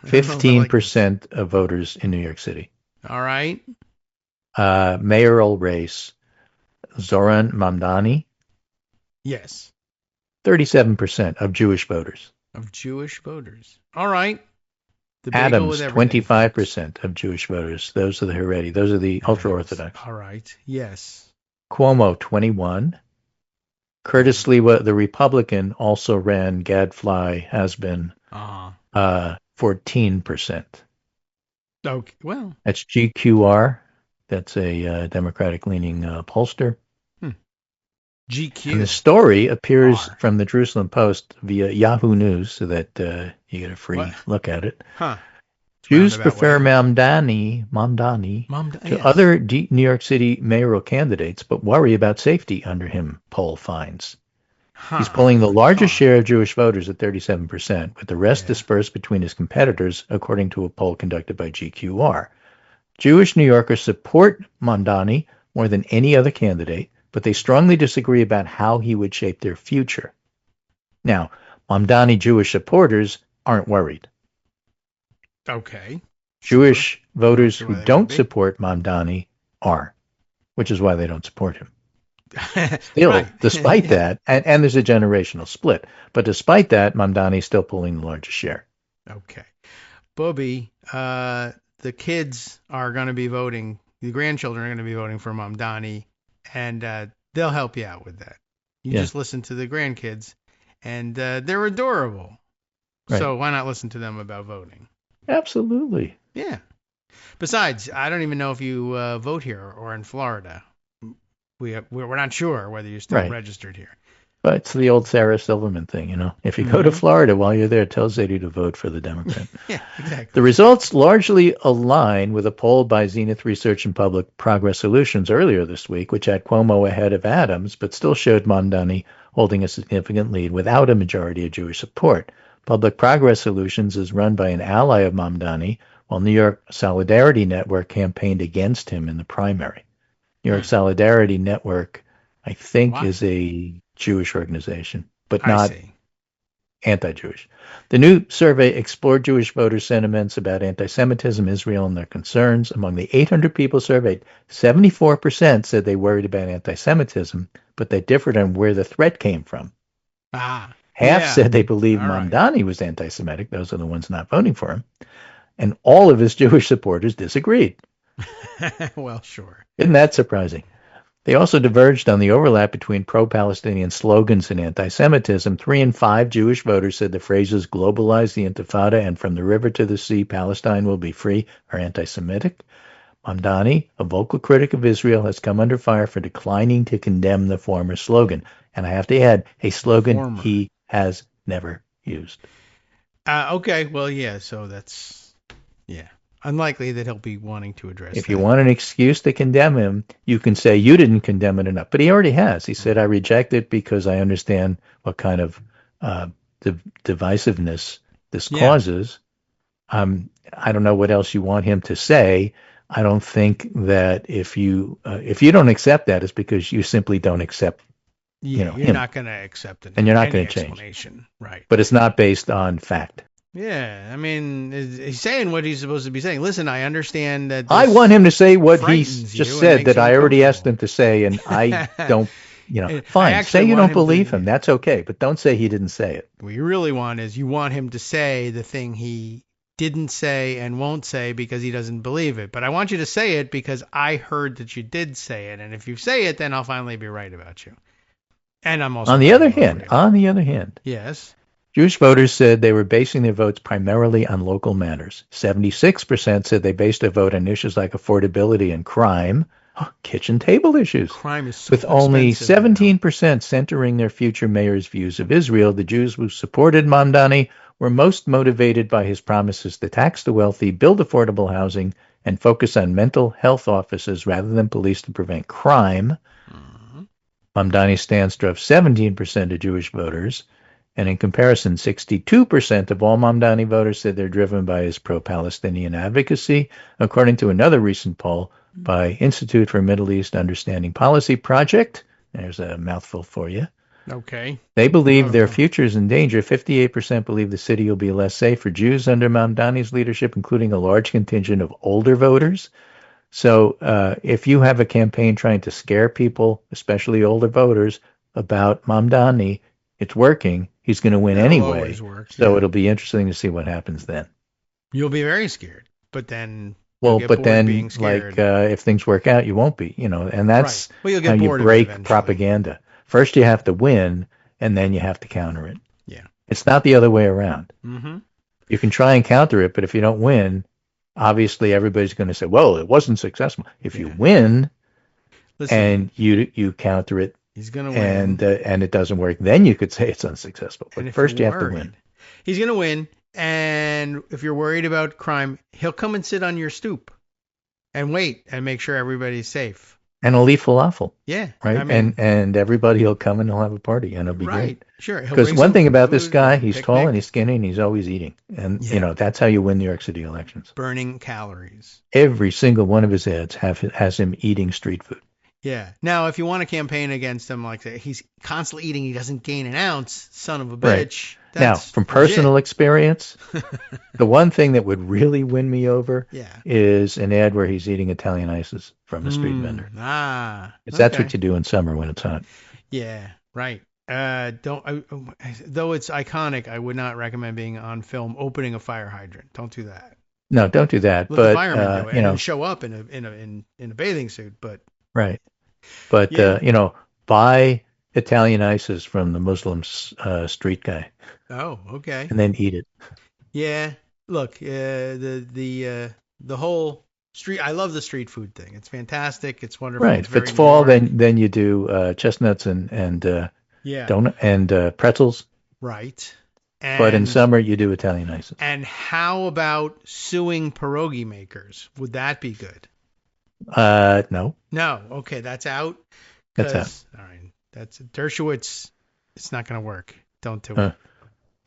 15% of voters in New York City. All right. Mayoral race. Zoran Mamdani. Yes. 37% of Jewish voters. Of Jewish voters. All right. The bagel Adams, with everything. 25% of Jewish voters. Those are the Haredi. Those are the ultra-Orthodox. All right. Yes. Cuomo, 21. Curtis Lewa, the Republican, also ran Gadfly, has been 14%. Okay. Well. That's GQR. That's a Democratic-leaning pollster. GQ. And the story appears from the Jerusalem Post via Yahoo News, so that you get a free look at it. Huh. Jews prefer Mamdani to other New York City mayoral candidates, but worry about safety under him, poll finds. He's polling the largest share of Jewish voters at 37%, with the rest dispersed between his competitors, according to a poll conducted by GQR. Jewish New Yorkers support Mamdani more than any other candidate, but they strongly disagree about how he would shape their future. Now, Mamdani Jewish supporters aren't worried. Okay. Jewish voters who don't support Mamdani are, which is why they don't support him. Still, despite that, and there's a generational split, but despite that, Mamdani is still pulling the largest share. Okay. Bobby, the kids are going to be voting, the grandchildren are going to be voting for Mamdani, and they'll help you out with that. You just listen to the grandkids, and they're adorable. Right. So why not listen to them about voting? Absolutely. Yeah. Besides, I don't even know if you vote here or in Florida. We're not sure whether you're still registered here. But it's the old Sarah Silverman thing, you know. If you go to Florida while you're there, tell Zadie to vote for the Democrat. Yeah, exactly. The results largely align with a poll by Zenith Research and Public Progress Solutions earlier this week, which had Cuomo ahead of Adams, but still showed Mamdani holding a significant lead without a majority of Jewish support. Public Progress Solutions is run by an ally of Mamdani, while New York Solidarity Network campaigned against him in the primary. New York Solidarity Network, I think, is a Jewish organization, but not anti-Jewish. The new survey explored Jewish voters' sentiments about anti-Semitism, Israel, and their concerns. Among the 800 people surveyed, 74% said they worried about anti-Semitism, but they differed on where the threat came from. Half said they believed Mamdani was anti-Semitic. Those are the ones not voting for him. And all of his Jewish supporters disagreed. Well, sure. Isn't that surprising? They also diverged on the overlap between pro-Palestinian slogans and anti-Semitism. 3 in 5 Jewish voters said the phrases globalize the Intifada and from the river to the sea, Palestine will be free are anti-Semitic. Mamdani, a vocal critic of Israel, has come under fire for declining to condemn the former slogan. And I have to add, a slogan he has never used. Okay, well, yeah, so that's, unlikely that he'll be wanting to address If you want an excuse to condemn him, you can say you didn't condemn it enough. But he already has. He said, I reject it because I understand what kind of divisiveness this causes. I don't know what else you want him to say. I don't think that if you don't accept that, it's because you simply don't accept you're him. not going to accept it. And you're not going to change. Right. But it's not based on fact. Yeah, I mean, he's saying what he's supposed to be saying. Listen, I understand that. I want him to say what he just said that I already asked him to say, and I don't, fine. Say you don't believe him. That's okay. But don't say he didn't say it. What you really want is you want him to say the thing he didn't say and won't say because he doesn't believe it. But I want you to say it because I heard that you did say it. And if you say it, then I'll finally be right about you. And I'm also on the other hand, yes. Jewish voters said they were basing their votes primarily on local matters. 76% said they based their vote on issues like affordability and crime. kitchen table issues. Crime is so With only expensive now. 17% centering their future mayor's views of Israel, the Jews who supported Mamdani were most motivated by his promises to tax the wealthy, build affordable housing, and focus on mental health offices rather than police to prevent crime. Mamdani's stance drove 17% of Jewish voters, and in comparison, 62% of all Mamdani voters said they're driven by his pro-Palestinian advocacy, according to another recent poll by Institute for Middle East Understanding Policy Project. There's a mouthful for you. Okay. They believe their future is in danger. 58% believe the city will be less safe for Jews under Mamdani's leadership, including a large contingent of older voters. So if you have a campaign trying to scare people, especially older voters, about Mamdani, it's working. He's going to win anyway. Always works, so yeah. it'll be interesting to see what happens then. You'll be very scared, but then Well, get but bored then, being scared. if things work out, you won't be, and that's Right. Well, you'll get how you bored of it break eventually. propaganda. First, you have to win, and then you have to counter it. Yeah. It's not the other way around. Mm-hmm. You can try and counter it, but if you don't win, obviously everybody's going to say, well, it wasn't successful. If you win and you counter it, he's going to win. and it doesn't work, then you could say it's unsuccessful. But And first you you're have to win. worried, he's going to win, and if you're worried about crime, he'll come and sit on your stoop and wait and make sure everybody's safe. And he'll eat falafel. Yeah. Right? I mean, and everybody will come and he'll have a party, and it'll be right. great. Sure. He'll Because bring one some thing about this food, guy, he's tall picnic, and he's skinny and he's always eating. And, Yeah. that's how you win New York City elections. burning calories. Every single one of his ads has him eating street food. Yeah. Now, if you want to campaign against him, like that, he's constantly eating, he doesn't gain an ounce, son of a Right. bitch. Now, That's from personal legit. experience, the one thing that would really win me over Yeah. is an ad where he's eating Italian ices from a street vendor. That's That's what you do in summer when it's hot. Yeah, right. Though it's iconic, I would not recommend being on film opening a fire hydrant. Don't do that. No, don't do that. Let the But fireman do it and then show up in a bathing suit. But right. But Yeah. Buy Italian ices from the Muslim street guy oh, okay. and then eat it. Yeah. Look, the whole street. I love the street food thing. It's fantastic. It's wonderful. Right. If it's fall, then you do chestnuts and yeah, donut and pretzels. right. But in summer, you do Italian ices. And how about suing pierogi makers? Would that be good? No. No. Okay, that's out. That's out. All right. That's Dershowitz. It's not going to work. Don't do it.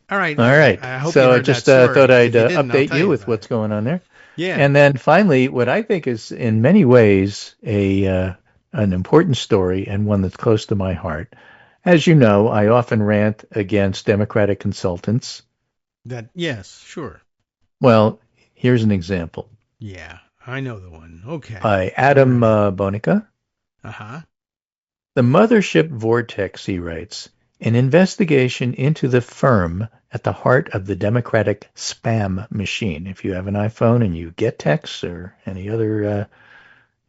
All right. All right. I hope you So I heard just that story. thought I'd If you didn't, I'll update tell you with about what's it. going on there. Yeah. And then finally, what I think is in many ways an important story and one that's close to my heart. As you know, I often rant against Democratic consultants. Yes, sure. Well, here's an example. Yeah, I know the one. Okay. By Adam Bonica. Uh-huh. The Mothership Vortex, he writes, an investigation into the firm at the heart of the Democratic spam machine. If you have an iPhone and you get texts or any other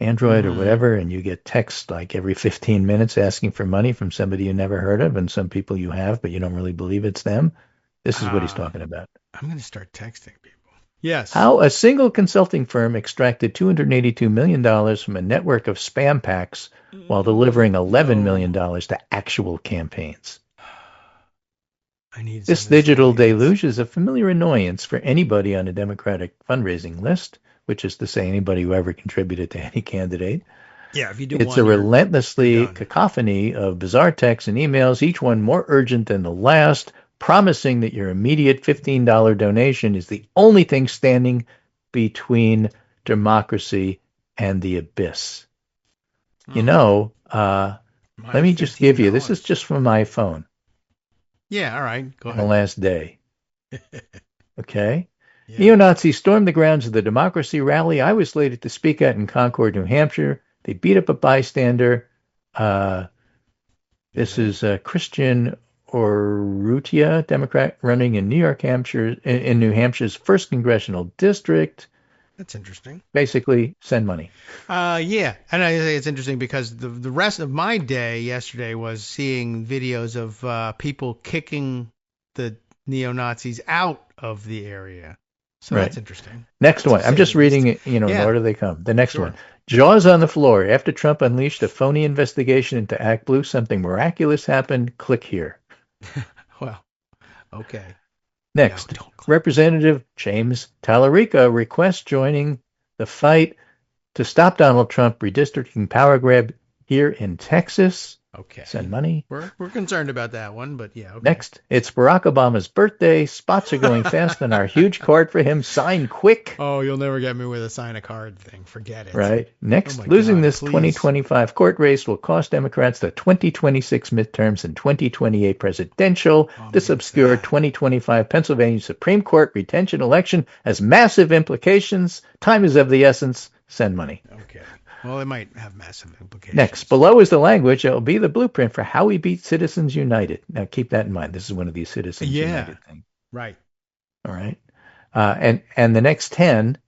Android or whatever, and you get texts like every 15 minutes asking for money from somebody you never heard of and some people you have, but you don't really believe it's them, this is what he's talking about. I'm going to start texting people. Yes. How a single consulting firm extracted $282 million from a network of spam packs while delivering $11 million to actual campaigns. This digital deluge is a familiar annoyance for anybody on a Democratic fundraising list, which is to say anybody who ever contributed to any candidate. Yeah, if you do It's a relentlessly cacophony of bizarre texts and emails, each one more urgent than the last, promising that your immediate $15 donation is the only thing standing between democracy and the abyss. You know, let me just give you, this is just from my phone. Yeah, all right. Go ahead. The last day. Okay? Yeah. Neo-Nazis stormed the grounds of the Democracy Rally I was slated to speak at in Concord, New Hampshire. They beat up a bystander. This is Christian Urrutia, Democrat running in New Hampshire's 1st Congressional District. That's interesting. Basically, send money. Yeah, and I think it's interesting because the rest of my day yesterday was seeing videos of people kicking the neo-Nazis out of the area. So Right. that's interesting. Next That's one. I'm just reading it, in Yeah. order they come. The next Sure. one. Jaws on the floor. After Trump unleashed a phony investigation into Act Blue, something miraculous happened. Click here. Well, okay. Next. No, don't click. Representative James Tallarico requests joining the fight to stop Donald Trump redistricting power grab here in Texas. Okay. Send money. We're concerned about that one, but yeah. Okay. Next, it's Barack Obama's birthday. Spots are going fast on our huge card for him. Sign quick. Oh, you'll never get me with a sign a card thing. Forget it. Right. Next, Oh my losing God, this please. 2025 court race will cost Democrats the 2026 midterms and 2028 presidential. Oh This my obscure God. 2025 Pennsylvania Supreme Court retention election has massive implications. Time is of the essence. Send money. Okay. Well, it might have massive implications. Next, below is the language. It will be the blueprint for how we beat Citizens United. Now, keep that in mind. This is one of these Citizens United things. Right. All right. And the next 10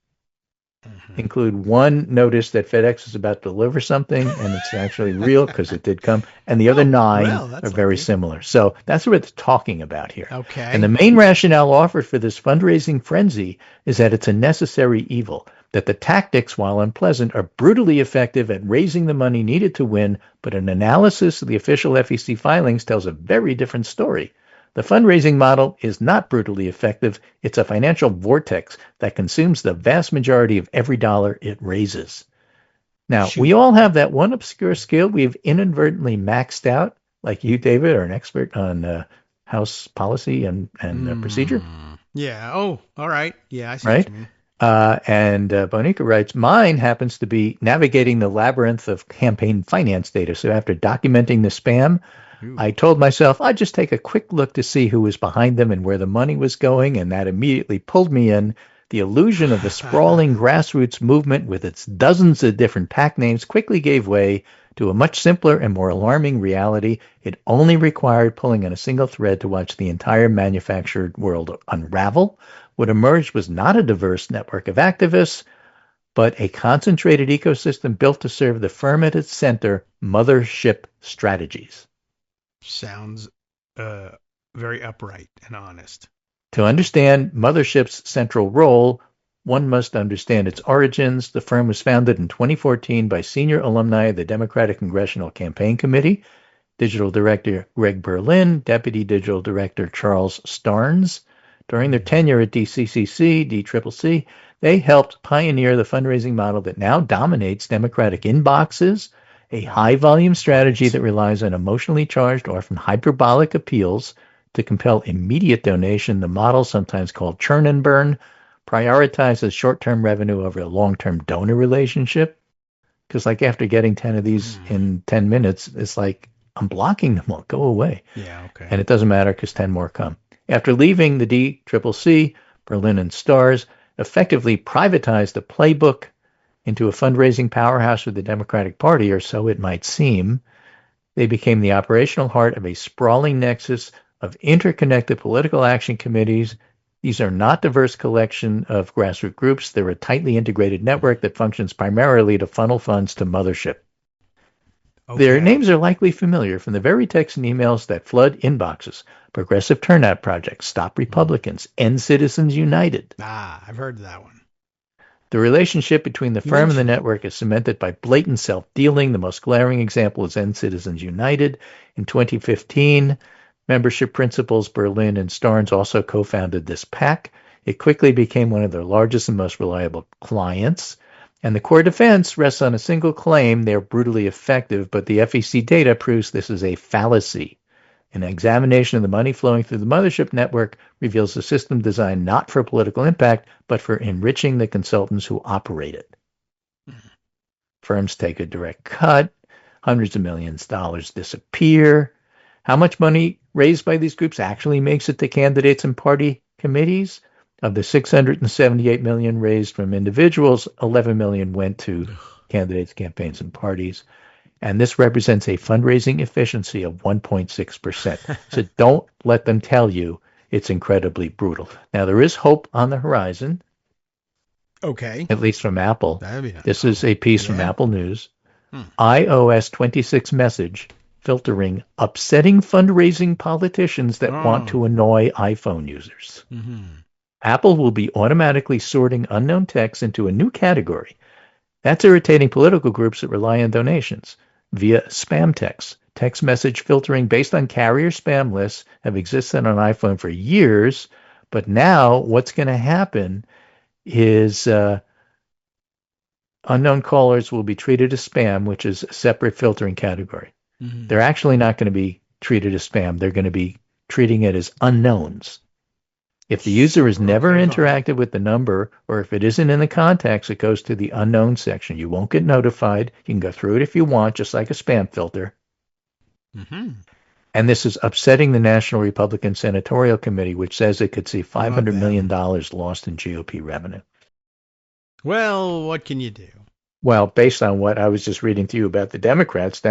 Mm-hmm. include one notice that FedEx is about to deliver something, and it's actually real because it did come. And the other 9 well, are very similar. So that's what it's talking about here. Okay. And the main rationale offered for this fundraising frenzy is that it's a necessary evil, that the tactics, while unpleasant, are brutally effective at raising the money needed to win, but an analysis of the official FEC filings tells a very different story. The fundraising model is not brutally effective. It's a financial vortex that consumes the vast majority of every dollar it raises. Now, we all have that one obscure skill we've inadvertently maxed out, like you, David, are an expert on House policy and procedure. Yeah. Oh, all right. Yeah, I see Right? what you mean. And Bonica writes, mine happens to be navigating the labyrinth of campaign finance data. So after documenting the spam, I told myself I'd just take a quick look to see who was behind them and where the money was going, and that immediately pulled me in. The illusion of the sprawling grassroots movement with its dozens of different PAC names quickly gave way to a much simpler and more alarming reality. It only required pulling on a single thread to watch the entire manufactured world unravel. What emerged was not a diverse network of activists, but a concentrated ecosystem built to serve the firm at its center, Mothership Strategies. Sounds very upright and honest. To understand Mothership's central role, one must understand its origins. The firm was founded in 2014 by senior alumni of the Democratic Congressional Campaign Committee, Digital Director Greg Berlin, Deputy Digital Director Charles Starnes. During their tenure at DCCC, they helped pioneer the fundraising model that now dominates Democratic inboxes, a high-volume strategy that relies on emotionally charged, often hyperbolic appeals to compel immediate donation. The model, sometimes called churn and burn, prioritizes short-term revenue over a long-term donor relationship. Because like after getting 10 of these in 10 minutes, it's like, I'm blocking them all. Go away. Yeah, okay. And it doesn't matter because 10 more come. After leaving the DCCC, Berlin and Stars effectively privatized the playbook into a fundraising powerhouse for the Democratic Party, or so it might seem. They became the operational heart of a sprawling nexus of interconnected political action committees. These are not diverse collection of grassroots groups. They're a tightly integrated network that functions primarily to funnel funds to Mothership. Okay. Their names are likely familiar from the very texts and emails that flood inboxes. Progressive Turnout Project, Stop Republicans, End Citizens United. I've heard of that one. The relationship between the firm and the network is cemented by blatant self-dealing. The most glaring example is End Citizens United. In 2015, membership principals Berlin and Starnes also co-founded this PAC. It quickly became one of their largest and most reliable clients. And the core defense rests on a single claim: they're brutally effective, but the FEC data proves this is a fallacy. An examination of the money flowing through the Mothership network reveals a system designed not for political impact, but for enriching the consultants who operate it. Firms take a direct cut. Hundreds of millions of dollars disappear. How much money raised by these groups actually makes it to candidates and party committees? Of the $678 million raised from individuals, $11 million went to candidates, campaigns, and parties. And this represents a fundraising efficiency of 1.6%. So don't let them tell you it's incredibly brutal. Now, there is hope on the horizon. Okay. At least from Apple. That'd be nice. This is a piece from Apple News. iOS 26 message filtering upsetting fundraising politicians that want to annoy iPhone users. Apple will be automatically sorting unknown texts into a new category. That's irritating political groups that rely on donations via spam texts. Text message filtering based on carrier spam lists have existed on iPhone for years, but now what's going to happen is unknown callers will be treated as spam, which is a separate filtering category. Mm-hmm. They're actually not going to be treated as spam. They're going to be treating it as unknowns. If the user has never interacted with the number, or if it isn't in the contacts, it goes to the unknown section. You won't get notified. You can go through it if you want, just like a spam filter. Mm-hmm. And this is upsetting the National Republican Senatorial Committee, which says it could see $500 million lost in GOP revenue. Well, what can you do? Well, based on what I was just reading to you about the Democrats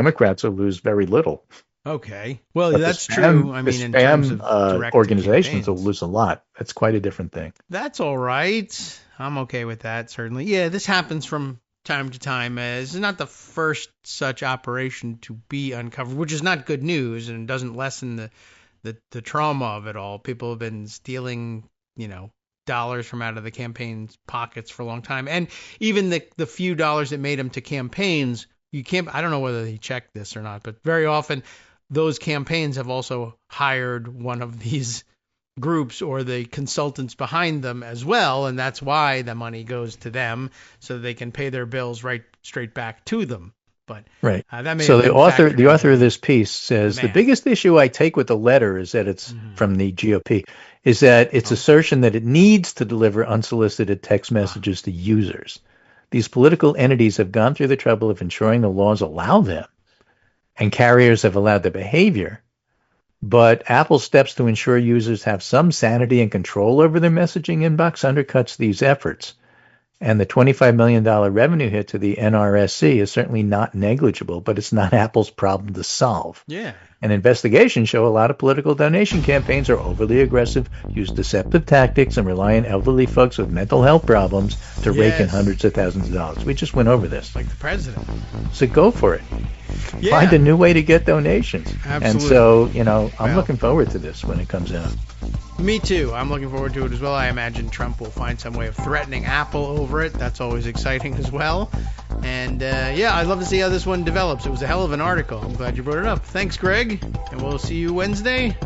will lose very little. Okay. Well, but that's true. I mean, in terms of organizations will lose a lot. That's quite a different thing. That's all right. I'm okay with that, certainly. Yeah, this happens from time to time. This is not the first such operation to be uncovered, which is not good news and doesn't lessen the trauma of it all. People have been stealing, dollars from out of the campaign's pockets for a long time. And even the few dollars that made them to campaigns, I don't know whether they checked this or not, but very often those campaigns have also hired one of these groups or the consultants behind them as well, and that's why the money goes to them so they can pay their bills right straight back to them. But right. So the author of this piece says the biggest issue I take with the letter is that it's from the GOP is that its assertion that it needs to deliver unsolicited text messages to users. These political entities have gone through the trouble of ensuring the laws allow them, and carriers have allowed the behavior. But Apple's steps to ensure users have some sanity and control over their messaging inbox undercuts these efforts. And the $25 million revenue hit to the NRSC is certainly not negligible, but it's not Apple's problem to solve. Yeah. And investigations show a lot of political donation campaigns are overly aggressive, use deceptive tactics, and rely on elderly folks with mental health problems to rake in hundreds of thousands of dollars. We just went over this. Like the president. So go for it. Yeah. Find a new way to get donations. Absolutely. And so, I'm looking forward to this when it comes out. Me too. I'm looking forward to it as well. I imagine Trump will find some way of threatening Apple over it. That's always exciting as well. And I'd love to see how this one develops. It was a hell of an article. I'm glad you brought it up. Thanks, Greg. And we'll see you Wednesday.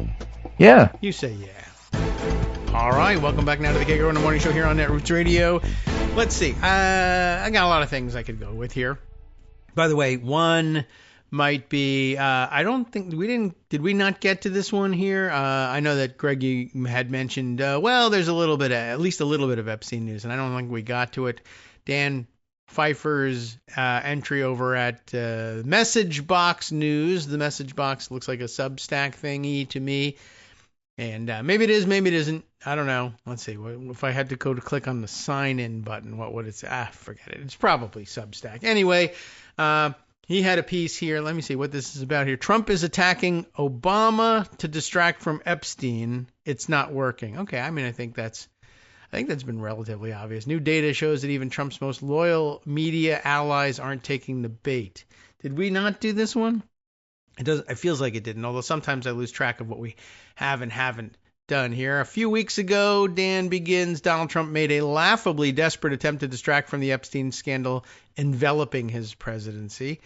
Yeah. You say yeah. All right. Welcome back now to the Kagro in the Morning Show here on Netroots Radio. Let's see. I got a lot of things I could go with here. By the way, one might be, I don't think, did we not get to this one here? I know that Greg, you had mentioned, there's at least a little bit of Epstein news, and I don't think we got to it. Dan Pfeiffer's entry over at Message Box News. The Message Box looks like a Substack thingy to me. And maybe it is, maybe it isn't. I don't know. Let's see. If I had to go to click on the sign-in button, what would it say? Forget it. It's probably Substack. Anyway, he had a piece here. Let me see what this is about here. Trump is attacking Obama to distract from Epstein. It's not working. Okay, I think that's been relatively obvious. New data shows that even Trump's most loyal media allies aren't taking the bait. Did we not do this one? It feels like it didn't, although sometimes I lose track of what we have and haven't done here. A few weeks ago, Dan begins, Donald Trump made a laughably desperate attempt to distract from the Epstein scandal enveloping his presidency.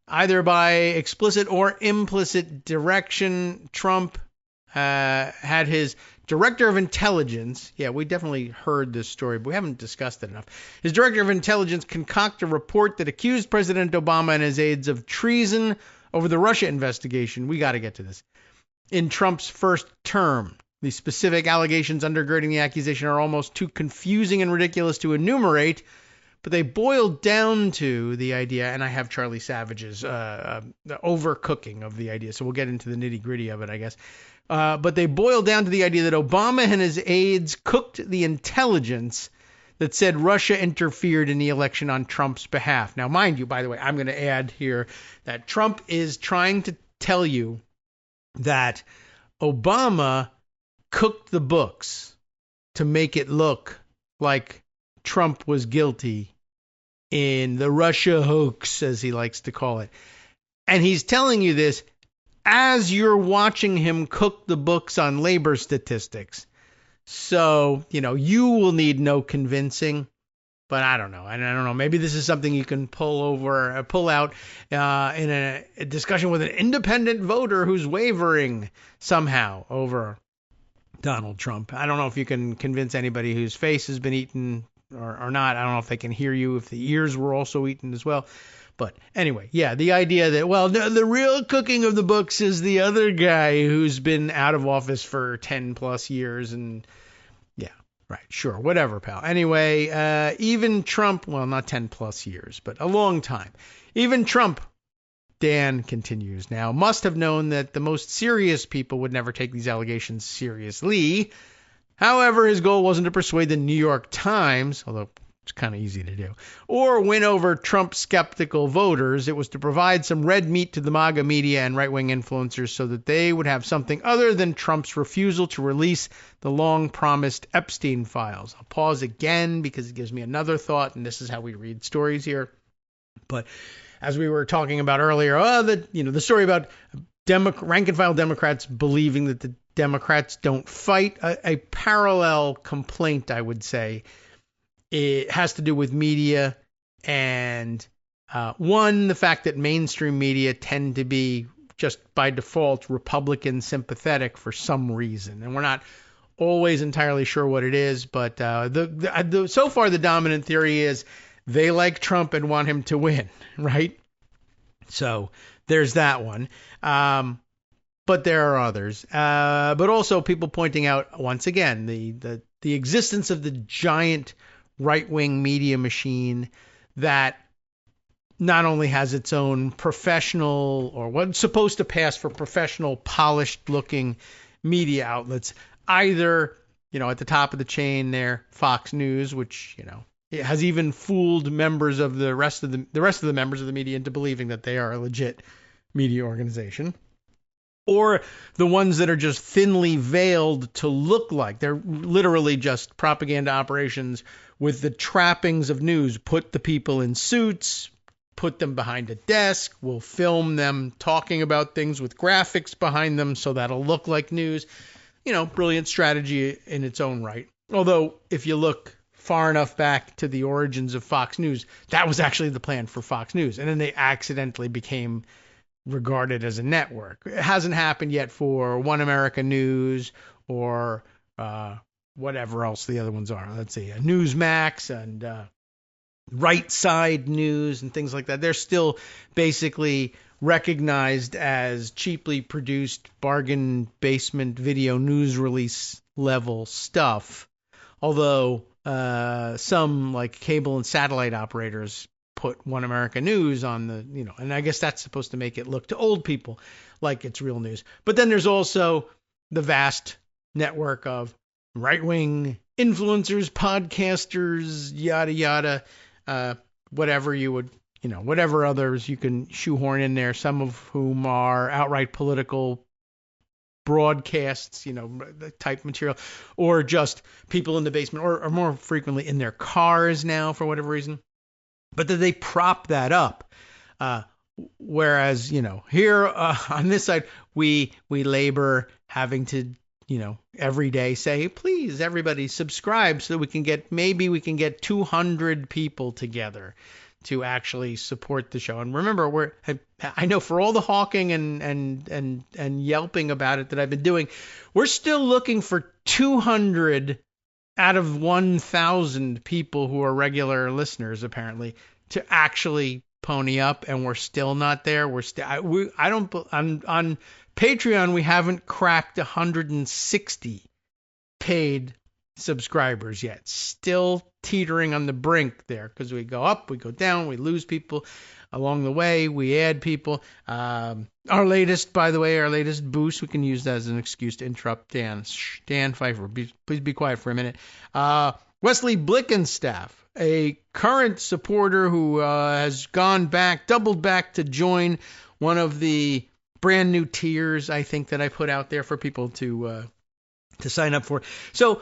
Either by explicit or implicit direction, Trump had his director of intelligence, we definitely heard this story, but we haven't discussed it enough. His director of intelligence concoct a report that accused President Obama and his aides of treason over the Russia investigation. We got to get to this. In Trump's first term, the specific allegations undergirding the accusation are almost too confusing and ridiculous to enumerate, but they boil down to the idea, and I have Charlie Savage's overcooking of the idea, so we'll get into the nitty-gritty of it, I guess. But they boil down to the idea that Obama and his aides cooked the intelligence that said Russia interfered in the election on Trump's behalf. Now, mind you, by the way, I'm going to add here that Trump is trying to tell you that Obama cooked the books to make it look like Trump was guilty in the Russia hoax, as he likes to call it. And he's telling you this as you're watching him cook the books on labor statistics. So, you will need no convincing. But I don't know. I don't know. Maybe this is something you can pull out in a discussion with an independent voter who's wavering somehow over Donald Trump. I don't know if you can convince anybody whose face has been eaten or not. I don't know if they can hear you if the ears were also eaten as well. But anyway, yeah, the idea that, well, no, the real cooking of the books is the other guy who's been out of office for 10 plus years and right, sure, whatever, pal. Anyway, even Trump, well, not 10 plus years, but a long time. Even Trump, Dan continues now, must have known that the most serious people would never take these allegations seriously. However, his goal wasn't to persuade the New York Times, although it's kind of easy to do, or win over Trump skeptical voters. It was to provide some red meat to the MAGA media and right-wing influencers so that they would have something other than Trump's refusal to release the long-promised Epstein files. I'll pause again because it gives me another thought, and this is how we read stories here. But as we were talking about earlier, the story about rank-and-file Democrats believing that the Democrats don't fight, a parallel complaint, I would say. It has to do with media and, the fact that mainstream media tend to be just by default Republican sympathetic for some reason. And we're not always entirely sure what it is, but so far the dominant theory is they like Trump and want him to win, right? So there's that one. But there are others. But also people pointing out, once again, the existence of the giant right-wing media machine that not only has its own professional or what's supposed to pass for professional, polished-looking media outlets, either, at the top of the chain there, Fox News, which, it has even fooled members of the rest of the members of the media into believing that they are a legit media organization, or the ones that are just thinly veiled to look like they're literally just propaganda operations with the trappings of news. Put the people in suits, put them behind a desk, we'll film them talking about things with graphics behind them so that'll look like news. Brilliant strategy in its own right. Although, if you look far enough back to the origins of Fox News, that was actually the plan for Fox News. And then they accidentally became regarded as a network. It hasn't happened yet for One America News or whatever else the other ones are. Let's see, Newsmax and Right Side News and things like that. They're still basically recognized as cheaply produced bargain basement video news release level stuff. Although some like cable and satellite operators put One America News on the, and I guess that's supposed to make it look to old people like it's real news. But then there's also the vast network of right-wing influencers, podcasters, yada, yada, whatever you would, whatever others you can shoehorn in there, some of whom are outright political broadcasts, type material, or just people in the basement, or more frequently in their cars now for whatever reason. But that they prop that up. Whereas, here on this side, we labor having to, every day say, please, everybody subscribe so we can get 200 people together to actually support the show. And remember, I know for all the hawking and yelping about it that I've been doing, we're still looking for 200 out of 1,000 people who are regular listeners, apparently, to actually pony up, and we're still not there. On Patreon, we haven't cracked 160 paid subscribers yet. Still teetering on the brink there, because we go up, we go down, we lose people along the way, we add people. Our latest boost, we can use that as an excuse to interrupt Dan Pfeiffer. Please be quiet for a minute. Wesley Blickenstaff, a current supporter who has doubled back to join one of the brand new tiers, I think, that I put out there for people to sign up for. So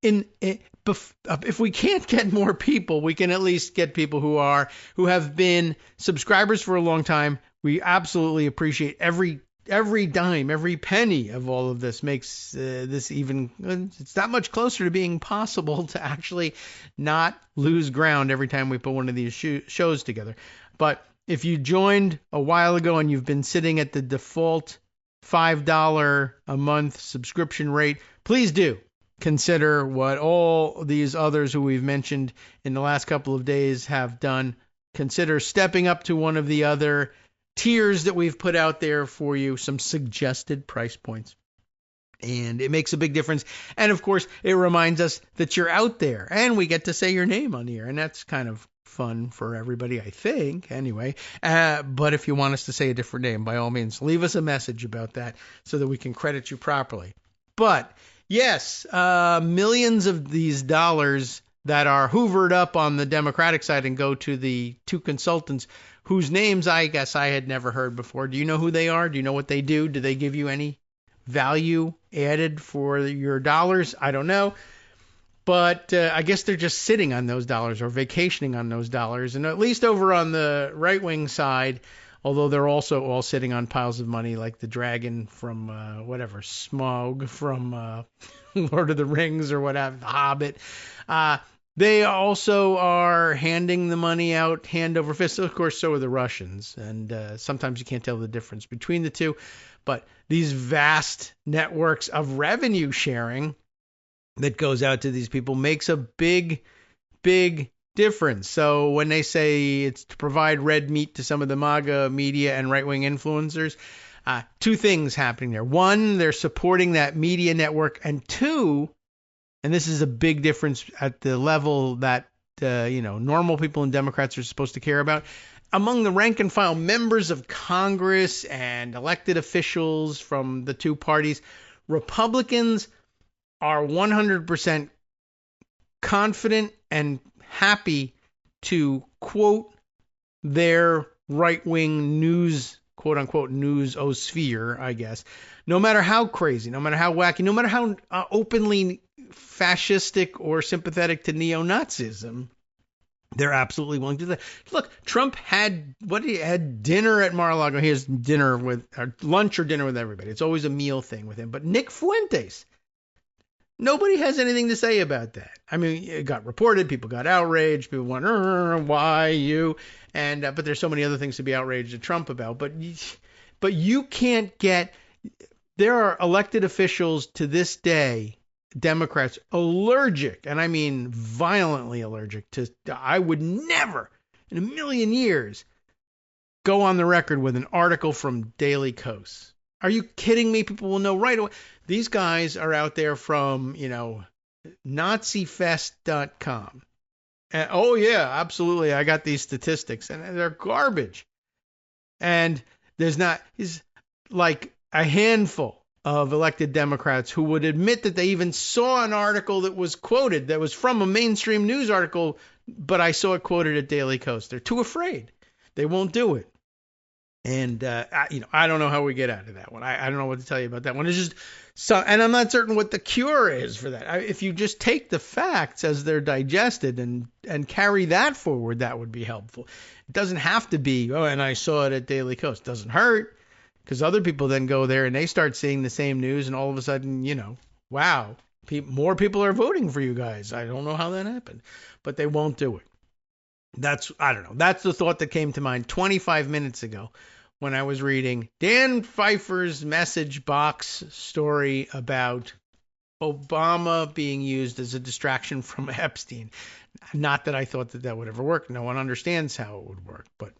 if we can't get more people, we can at least get people who have been subscribers for a long time. We absolutely appreciate every every dime, every penny of all of this makes this even, it's that much closer to being possible to actually not lose ground every time we put one of these shows together. But if you joined a while ago and you've been sitting at the default $5 a month subscription rate, please do consider what all these others who we've mentioned in the last couple of days have done. Consider stepping up to one of the other tiers that we've put out there for you, some suggested price points. And it makes a big difference. And of course, it reminds us that you're out there and we get to say your name on the air. And that's kind of fun for everybody, I think, anyway. But if you want us to say a different name, by all means, leave us a message about that so that we can credit you properly. But yes, millions of these dollars that are hoovered up on the Democratic side and go to the two consultants whose names I guess I had never heard before. Do you know who they are? Do you know what they do? Do they give you any value added for your dollars? I don't know. But I guess they're just sitting on those dollars or vacationing on those dollars. And at least over on the right-wing side, although they're also all sitting on piles of money like the dragon from Smaug from Lord of the Rings or whatever, The Hobbit. They also are handing the money out hand over fist. Of course, so are the Russians. And sometimes you can't tell the difference between the two. But these vast networks of revenue sharing that goes out to these people makes a big, big difference. So when they say it's to provide red meat to some of the MAGA media and right-wing influencers, two things happening there. One, they're supporting that media network. And two, and this is a big difference at the level that, normal people and Democrats are supposed to care about. Among the rank and file members of Congress and elected officials from the two parties, Republicans are 100% confident and happy to quote their right-wing news, quote-unquote news-osphere, I guess, no matter how crazy, no matter how wacky, no matter how openly fascistic or sympathetic to neo-Nazism, they're absolutely willing to do that. Look, Trump had dinner at Mar-a-Lago. He has dinner with, or lunch or dinner with everybody. It's always a meal thing with him. But Nick Fuentes, nobody has anything to say about that. I mean, it got reported. People got outraged. People went, why you? And but there's so many other things to be outraged at Trump about. But you can't get. There are elected officials to this day, Democrats, allergic, and I mean violently allergic to. I would never, in a million years, go on the record with an article from Daily Kos. Are you kidding me? People will know right away. These guys are out there from, NaziFest.com. And, oh, yeah, absolutely. I got these statistics, and they're garbage. And there's like a handful of elected Democrats who would admit that they even saw an article that was quoted, that was from a mainstream news article, but I saw it quoted at Daily Kos. They're too afraid. They won't do it. And, I don't know how we get out of that one. I don't know what to tell you about that one. It's just so, and I'm not certain what the cure is for that. If you just take the facts as they're digested and carry that forward, that would be helpful. It doesn't have to be, and I saw it at Daily Kos. It doesn't hurt, because other people then go there and they start seeing the same news, and all of a sudden, wow, more people are voting for you guys. I don't know how that happened, but they won't do it. I don't know. That's the thought that came to mind 25 minutes ago when I was reading Dan Pfeiffer's message box story about Obama being used as a distraction from Epstein. Not that I thought that would ever work. No one understands how it would work, but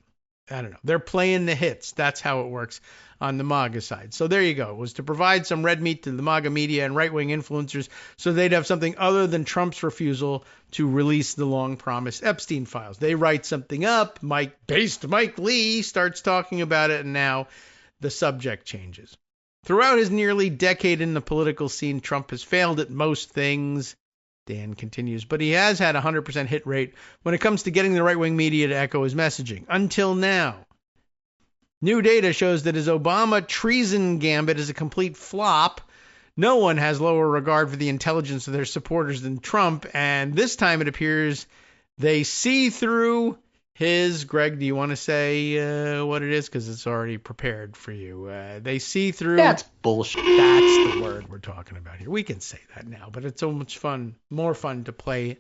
I don't know. They're playing the hits. That's how it works on the MAGA side. So there you go. It was to provide some red meat to the MAGA media and right-wing influencers so they'd have something other than Trump's refusal to release the long-promised Epstein files. They write something up. Mike Lee starts talking about it, and now the subject changes. Throughout his nearly decade in the political scene, Trump has failed at most things, Dan continues, but he has had a 100% hit rate when it comes to getting the right-wing media to echo his messaging. Until now. New data shows that his Obama treason gambit is a complete flop. No one has lower regard for the intelligence of their supporters than Trump, and this time it appears they see through his. Greg, do you want to say what it is? Because it's already prepared for you. They see through. That's bullshit. That's the word we're talking about here. We can say that now, but it's so much fun, more fun to play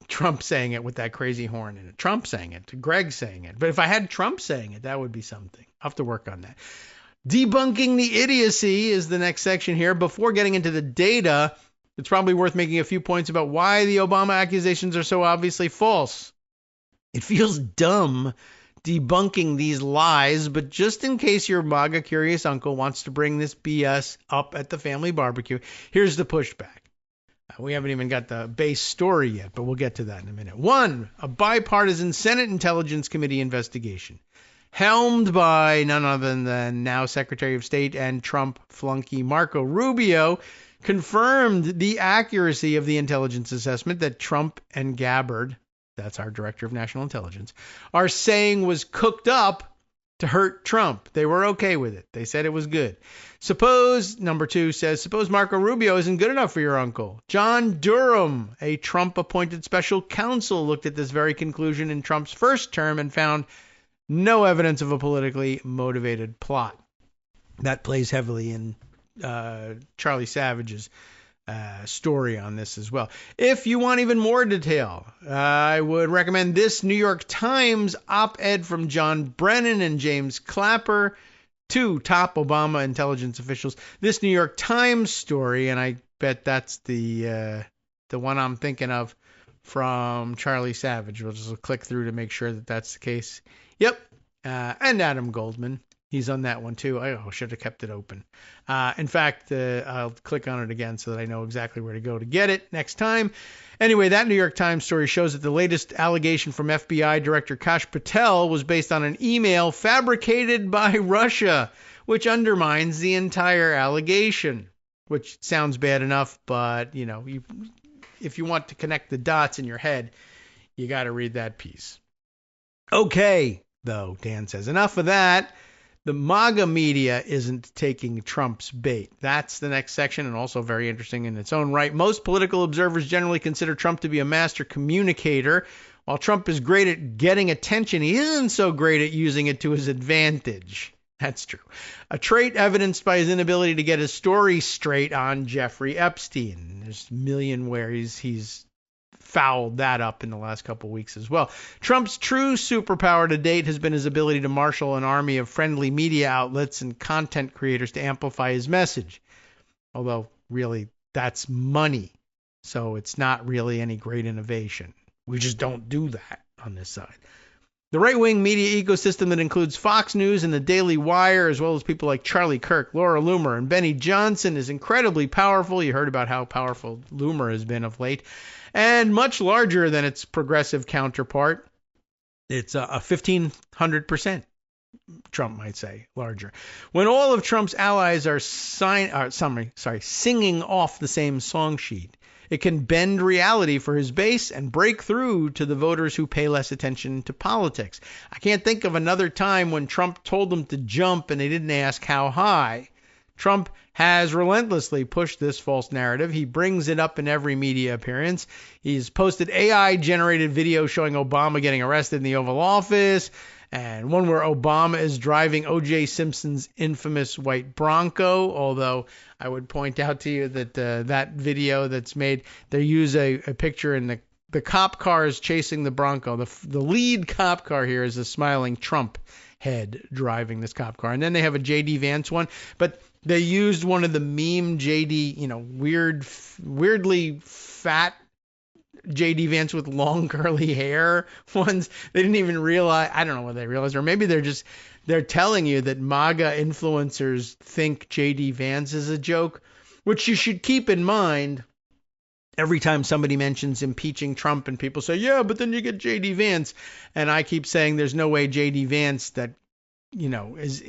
Trump saying it with that crazy horn in it. Trump saying it, Greg saying it. But if I had Trump saying it, that would be something. I'll have to work on that. Debunking the idiocy is the next section here. Before getting into the data, it's probably worth making a few points about why the Obama accusations are so obviously false. It feels dumb debunking these lies, but just in case your MAGA curious uncle wants to bring this BS up at the family barbecue, here's the pushback. We haven't even got the base story yet, but we'll get to that in a minute. 1, a bipartisan Senate Intelligence Committee investigation, helmed by none other than now Secretary of State and Trump flunky Marco Rubio, confirmed the accuracy of the intelligence assessment that Trump and Gabbard, that's our Director of National Intelligence, are saying was cooked up to hurt Trump. They were okay with it. They said it was good. Number 2 says, suppose Marco Rubio isn't good enough for your uncle. John Durham, a Trump-appointed special counsel, looked at this very conclusion in Trump's first term and found no evidence of a politically motivated plot. That plays heavily in Charlie Savage's story on this as well. If you want even more detail, I would recommend this New York Times op-ed from John Brennan and James Clapper, 2 top Obama intelligence officials. This New York Times story, and I bet that's the one I'm thinking of from Charlie Savage. We'll just click through to make sure that that's the case. Yep. And Adam Goldman. He's on that one too. I should have kept it open. In fact, I'll click on it again so that I know exactly where to go to get it next time. Anyway, that New York Times story shows that the latest allegation from FBI Director Kash Patel was based on an email fabricated by Russia, which undermines the entire allegation, which sounds bad enough, but if you want to connect the dots in your head, you got to read that piece. Okay, though, Dan says, enough of that. The MAGA media isn't taking Trump's bait. That's the next section, and also very interesting in its own right. Most political observers generally consider Trump to be a master communicator. While Trump is great at getting attention, he isn't so great at using it to his advantage. That's true. A trait evidenced by his inability to get his story straight on Jeffrey Epstein. There's a million where he's fouled that up in the last couple of weeks as well. Trump's true superpower to date has been his ability to marshal an army of friendly media outlets and content creators to amplify his message. Although, really, that's money. So it's not really any great innovation. We just don't do that on this side. The right-wing media ecosystem that includes Fox News and the Daily Wire, as well as people like Charlie Kirk, Laura Loomer, and Benny Johnson, is incredibly powerful. You heard about how powerful Loomer has been of late. And much larger than its progressive counterpart. It's 1,500%, Trump might say, larger. When all of Trump's allies are singing off the same song sheet, it can bend reality for his base and break through to the voters who pay less attention to politics. I can't think of another time when Trump told them to jump and they didn't ask how high. Trump has relentlessly pushed this false narrative. He brings it up in every media appearance. He's posted AI-generated videos showing Obama getting arrested in the Oval Office, and one where Obama is driving O.J. Simpson's infamous white Bronco, although I would point out to you that that video that's made, they use a picture in the cop car is chasing the Bronco. The lead cop car here is a smiling Trump head driving this cop car. And then they have a J.D. Vance one, but they used one of the meme J.D., weirdly fat J.D. Vance with long curly hair ones. They didn't even realize, I don't know whether they realized, or maybe they're telling you that MAGA influencers think J.D. Vance is a joke, which you should keep in mind every time somebody mentions impeaching Trump and people say, yeah, but then you get J.D. Vance. And I keep saying there's no way J.D. Vance, that, is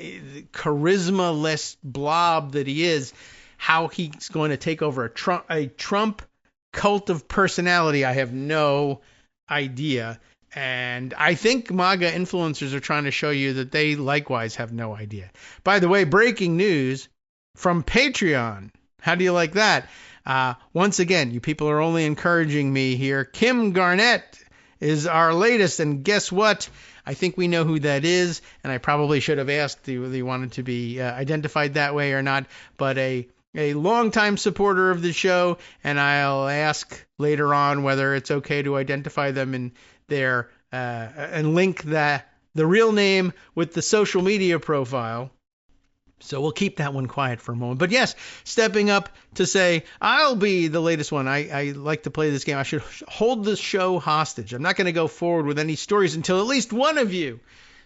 charisma-less blob that he is, how he's going to take over a Trump cult of personality. I have no idea. And I think MAGA influencers are trying to show you that they likewise have no idea. By the way, breaking news from Patreon. How do you like that? Once again, you people are only encouraging me here. Kim Garnett is our latest. And guess what? I think we know who that is. And I probably should have asked whether they wanted to be identified that way or not. But a longtime supporter of the show. And I'll ask later on whether it's okay to identify them in their and link the real name with the social media profile. So we'll keep that one quiet for a moment. But yes, stepping up to say, I'll be the latest one. I like to play this game. I should hold the show hostage. I'm not going to go forward with any stories until at least one of you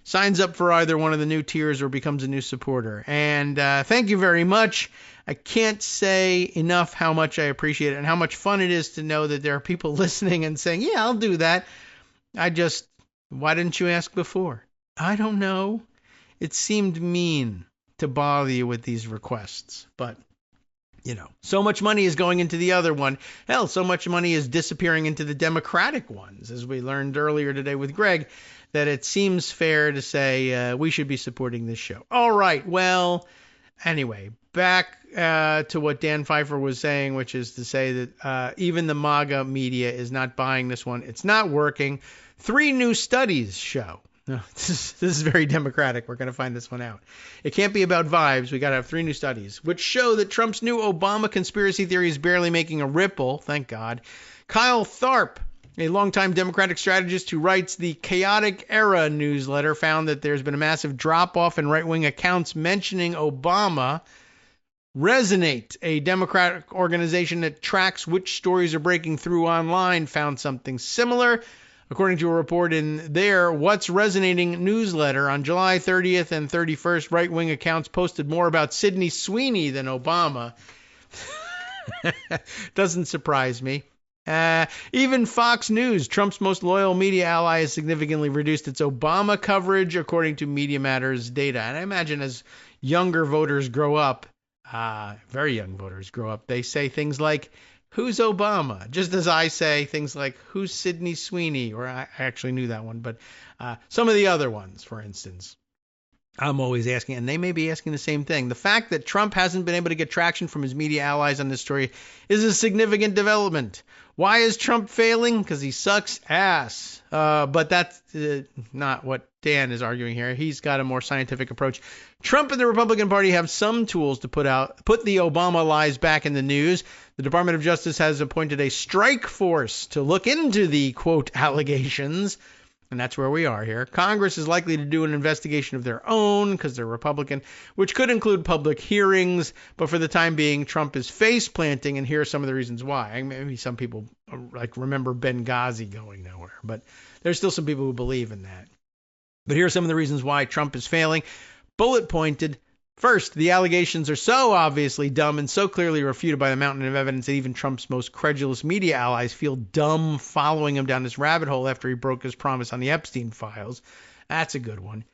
signs up for either one of the new tiers or becomes a new supporter. And thank you very much. I can't say enough how much I appreciate it and how much fun it is to know that there are people listening and saying, yeah, I'll do that. Why didn't you ask before? I don't know. It seemed mean to bother you with these requests, but so much money is going into the other one. Hell, so much money is disappearing into the Democratic ones, as we learned earlier today with Greg, that it seems fair to say we should be supporting this show. All right, well, anyway, back to what Dan Pfeiffer was saying, which is to say that even the MAGA media is not buying this one. It's not working. 3 new studies show. No, this is very democratic. We're going to find this one out. It can't be about vibes. We got to have 3 new studies, which show that Trump's new Obama conspiracy theory is barely making a ripple. Thank God. Kyle Tharp, a longtime Democratic strategist who writes the Chaotic Era newsletter, found that there's been a massive drop-off in right-wing accounts mentioning Obama. Resonate, a Democratic organization that tracks which stories are breaking through online, found something similar. According to a report in their What's Resonating newsletter, on July 30th and 31st, right-wing accounts posted more about Sydney Sweeney than Obama. Doesn't surprise me. Even Fox News, Trump's most loyal media ally, has significantly reduced its Obama coverage, according to Media Matters data. And I imagine as younger voters grow up, very young voters grow up, they say things like, who's Obama? Just as I say things like, who's Sydney Sweeney? Or I actually knew that one, but some of the other ones, for instance, I'm always asking, and they may be asking the same thing. The fact that Trump hasn't been able to get traction from his media allies on this story is a significant development. Why is Trump failing? Because he sucks ass. But that's not what Dan is arguing here. He's got a more scientific approach. Trump and the Republican Party have some tools to put the Obama lies back in the news. The Department of Justice has appointed a strike force to look into the, quote, allegations. And that's where we are here. Congress is likely to do an investigation of their own because they're Republican, which could include public hearings. But for the time being, Trump is face planting, and here are some of the reasons why. Maybe some people remember Benghazi going nowhere, but there's still some people who believe in that. But here are some of the reasons why Trump is failing. Bullet pointed. First, the allegations are so obviously dumb and so clearly refuted by the mountain of evidence that even Trump's most credulous media allies feel dumb following him down this rabbit hole after he broke his promise on the Epstein files. That's a good one.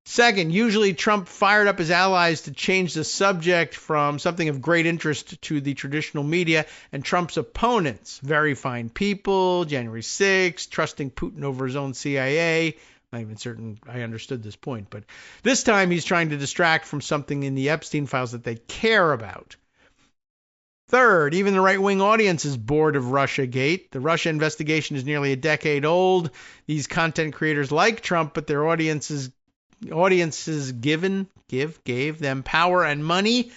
Second, usually Trump fired up his allies to change the subject from something of great interest to the traditional media, and Trump's opponents, very fine people, January 6th, trusting Putin over his own CIA. Not even certain I understood this point, but this time he's trying to distract from something in the Epstein files that they care about. Third, even the right-wing audience is bored of Russiagate. The Russia investigation is nearly a decade old. These content creators like Trump, but their audiences gave them power and money.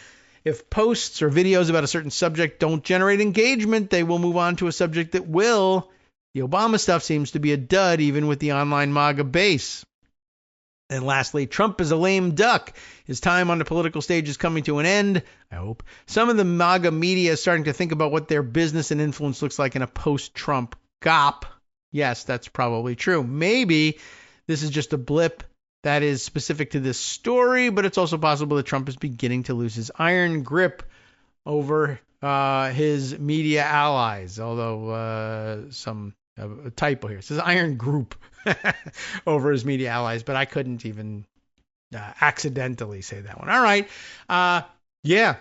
If posts or videos about a certain subject don't generate engagement, they will move on to a subject that will. The Obama stuff seems to be a dud even with the online MAGA base. And lastly, Trump is a lame duck. His time on the political stage is coming to an end, I hope. Some of the MAGA media is starting to think about what their business and influence looks like in a post-Trump GOP. Yes, that's probably true. Maybe this is just a blip that is specific to this story, but it's also possible that Trump is beginning to lose his iron grip over his media allies, although a typo here. It says iron group over his media allies, but I couldn't even accidentally say that one. All right. Yeah.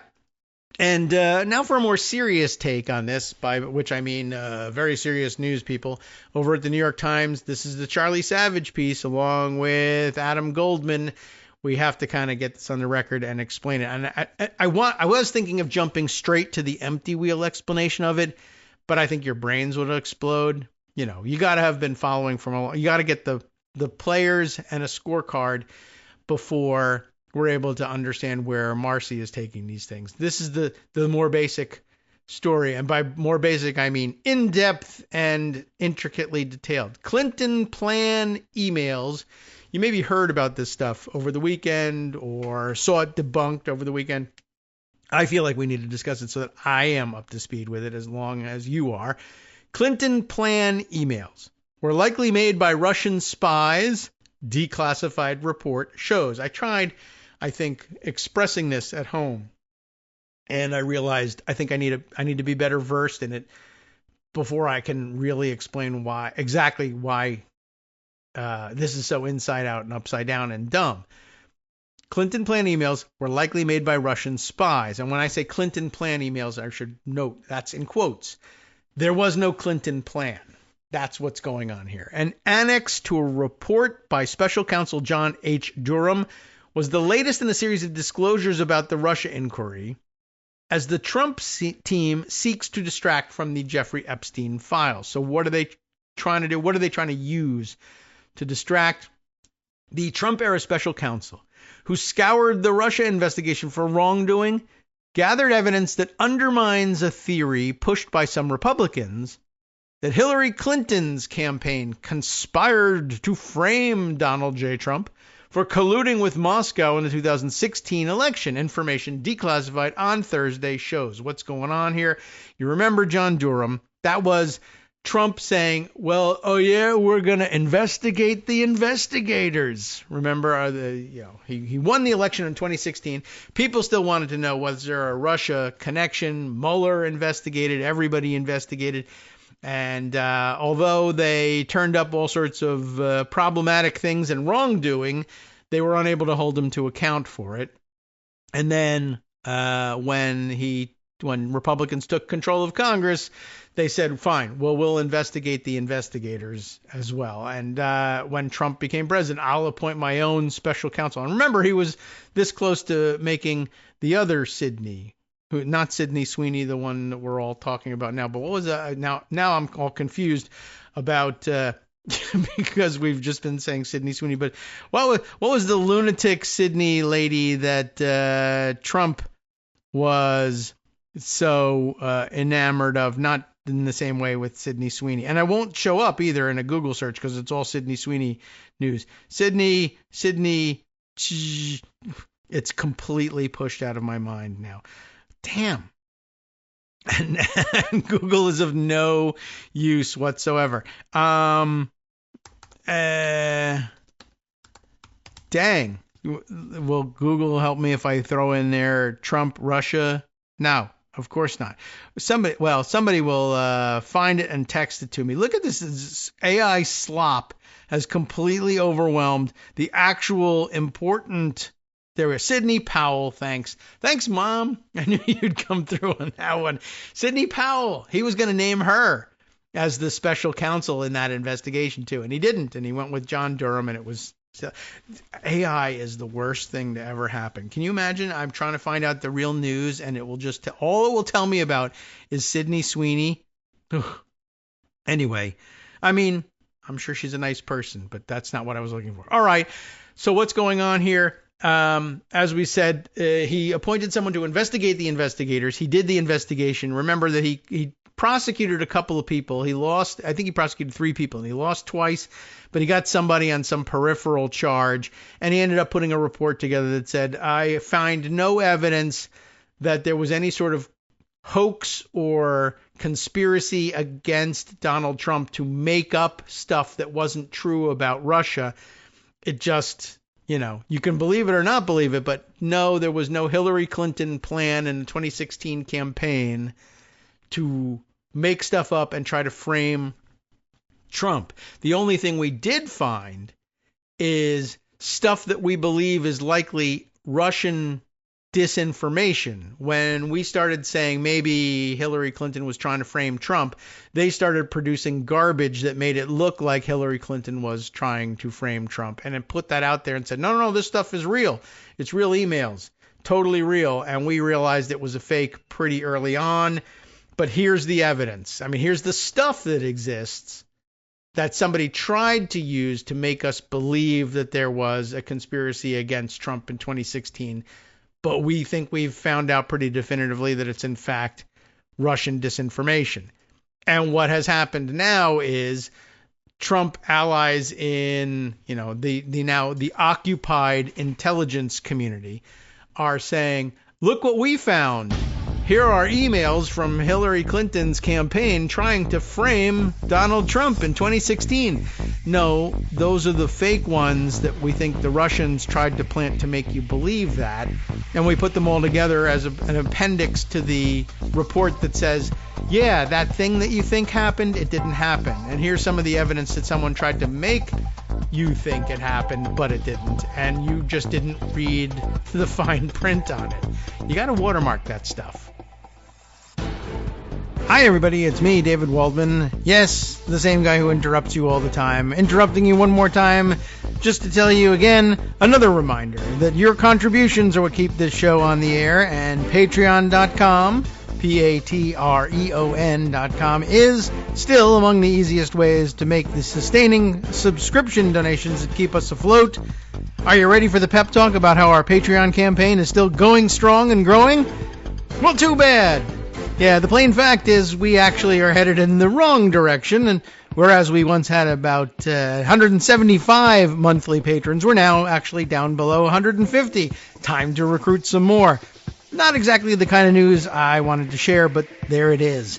And now for a more serious take on this, by which I mean very serious news, people. Over at the New York Times, this is the Charlie Savage piece along with Adam Goldman. We have to kind of get this on the record and explain it. And I was thinking of jumping straight to the empty wheel explanation of it, but I think your brains would explode. you got to have been following you got to get the players and a scorecard before we're able to understand where Marcy is taking these things. This is the more basic story. And by more basic, I mean in-depth and intricately detailed. Clinton plan emails. You maybe heard about this stuff over the weekend or saw it debunked over the weekend. I feel like we need to discuss it so that I am up to speed with it as long as you are. Clinton plan emails were likely made by Russian spies, declassified report shows. I tried, I think, expressing this at home, and I realized I think I need to be better versed in it before I can really explain exactly why this is so inside out and upside down and dumb. Clinton plan emails were likely made by Russian spies. And when I say Clinton plan emails, I should note that's in quotes. There was no Clinton plan. That's what's going on here. An annex to a report by Special Counsel John H. Durham was the latest in a series of disclosures about the Russia inquiry as the Trump team seeks to distract from the Jeffrey Epstein files. So what are they trying to do? What are they trying to use to distract? The Trump-era special counsel, who scoured the Russia investigation for wrongdoing, gathered evidence that undermines a theory pushed by some Republicans that Hillary Clinton's campaign conspired to frame Donald J. Trump for colluding with Moscow in the 2016 election. Information declassified on Thursday shows what's going on here. You remember John Durham. That was Trump saying, well, oh yeah, we're going to investigate the investigators. Remember, he won the election in 2016. People still wanted to know, was there a Russia connection? Mueller investigated, everybody investigated. And although they turned up all sorts of problematic things and wrongdoing, they were unable to hold him to account for it. And then when Republicans took control of Congress, they said, fine, well, we'll investigate the investigators as well. And when Trump became president, I'll appoint my own special counsel. And remember, he was this close to making the other Sidney, not Sidney Sweeney, the one that we're all talking about now. But what was that? Now I'm all confused about because we've just been saying Sidney Sweeney. But what was the lunatic Sidney lady that Trump was so enamored of? Not in the same way with Sidney Sweeney. And I won't show up either in a Google search because it's all Sidney Sweeney news. Sidney, it's completely pushed out of my mind now. Damn. And Google is of no use whatsoever. Dang. Will Google help me if I throw in there Trump, Russia? No, of course not. Somebody will find it and text it to me. Look at this AI slop has completely overwhelmed the actual important. There was Sidney Powell. Thanks, Mom. I knew you'd come through on that one. Sidney Powell. He was going to name her as the special counsel in that investigation too, and he didn't. And he went with John Durham, and it was AI is the worst thing to ever happen. Can you imagine? I'm trying to find out the real news, and it will just all it will tell me about is Sidney Sweeney. Anyway, I mean, I'm sure she's a nice person, but that's not what I was looking for. All right. So what's going on here? As we said, he appointed someone to investigate the investigators. He did the investigation. Remember that he prosecuted a couple of people. He lost, I think he prosecuted 3 people, and he lost twice, but he got somebody on some peripheral charge, and he ended up putting a report together that said, I find no evidence that there was any sort of hoax or conspiracy against Donald Trump to make up stuff that wasn't true about Russia. It just, you can believe it or not believe it, but no, there was no Hillary Clinton plan in the 2016 campaign to make stuff up and try to frame Trump. The only thing we did find is stuff that we believe is likely Russian disinformation. When we started saying maybe Hillary Clinton was trying to frame Trump, they started producing garbage that made it look like Hillary Clinton was trying to frame Trump, and then put that out there and said, no, this stuff is real. It's real emails, totally real. And we realized it was a fake pretty early on. But here's the evidence. I mean, here's the stuff that exists. that somebody tried to use to make us believe that there was a conspiracy against Trump in 2016. But we think we've found out pretty definitively that it's in fact Russian disinformation. And what has happened now is Trump allies in, the occupied intelligence community are saying, look what we found. Here are emails from Hillary Clinton's campaign trying to frame Donald Trump in 2016. No, those are the fake ones that we think the Russians tried to plant to make you believe that. And we put them all together as an appendix to the report that says, yeah, that thing that you think happened, it didn't happen. And here's some of the evidence that someone tried to make you think it happened, but it didn't. And you just didn't read the fine print on it. You got to watermark that stuff. Hi, everybody. It's me, David Waldman. Yes, the same guy who interrupts you all the time. Interrupting you one more time just to tell you again, another reminder that your contributions are what keep this show on the air, and patreon.com, patreon.com, is still among the easiest ways to make the sustaining subscription donations that keep us afloat. Are you ready for the pep talk about how our Patreon campaign is still going strong and growing? Well, too bad. Yeah, the plain fact is we actually are headed in the wrong direction, and whereas we once had about 175 monthly patrons, we're now actually down below 150. Time to recruit some more. Not exactly the kind of news I wanted to share, but there it is.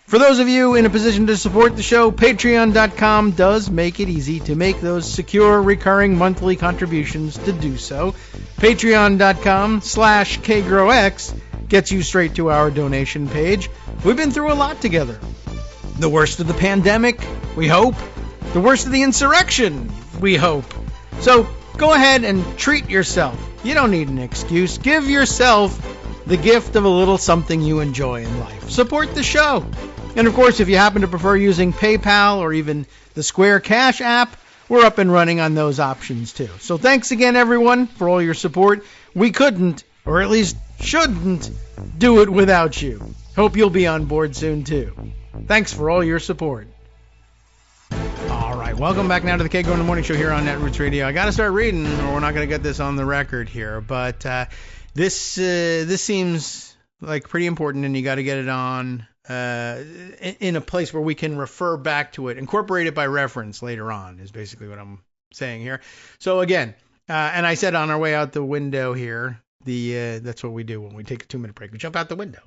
For those of you in a position to support the show, patreon.com does make it easy to make those secure, recurring monthly contributions to do so. Patreon.com/KagroX gets you straight to our donation page. We've been through a lot together. The worst of the pandemic, we hope. The worst of the insurrection, we hope. So go ahead and treat yourself. You don't need an excuse. Give yourself the gift of a little something you enjoy in life. Support the show. And of course, if you happen to prefer using PayPal or even the Square Cash app, we're up and running on those options too. So thanks again, everyone, for all your support. We couldn't, or at least shouldn't, do it without you. Hope you'll be on board soon too. Thanks for all your support. All right, welcome back now to the Kagro in the Morning Show here on Netroots Radio. I got to start reading, or we're not going to get this on the record here. But this seems like pretty important, and you got to get it on in a place where we can refer back to it, incorporate it by reference later on. Is basically what I'm saying here. So again, and I said on our way out the window here. That's what we do when we take a 2-minute break. We jump out the window,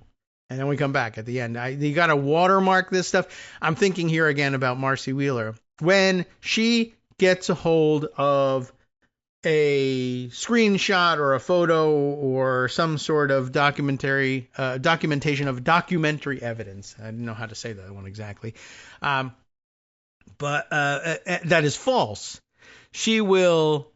and then we come back at the end. You got to watermark this stuff. I'm thinking here again about Marcy Wheeler. When she gets a hold of a screenshot or a photo or some sort of documentation of documentary evidence. I didn't know how to say that one exactly. But that is false. She will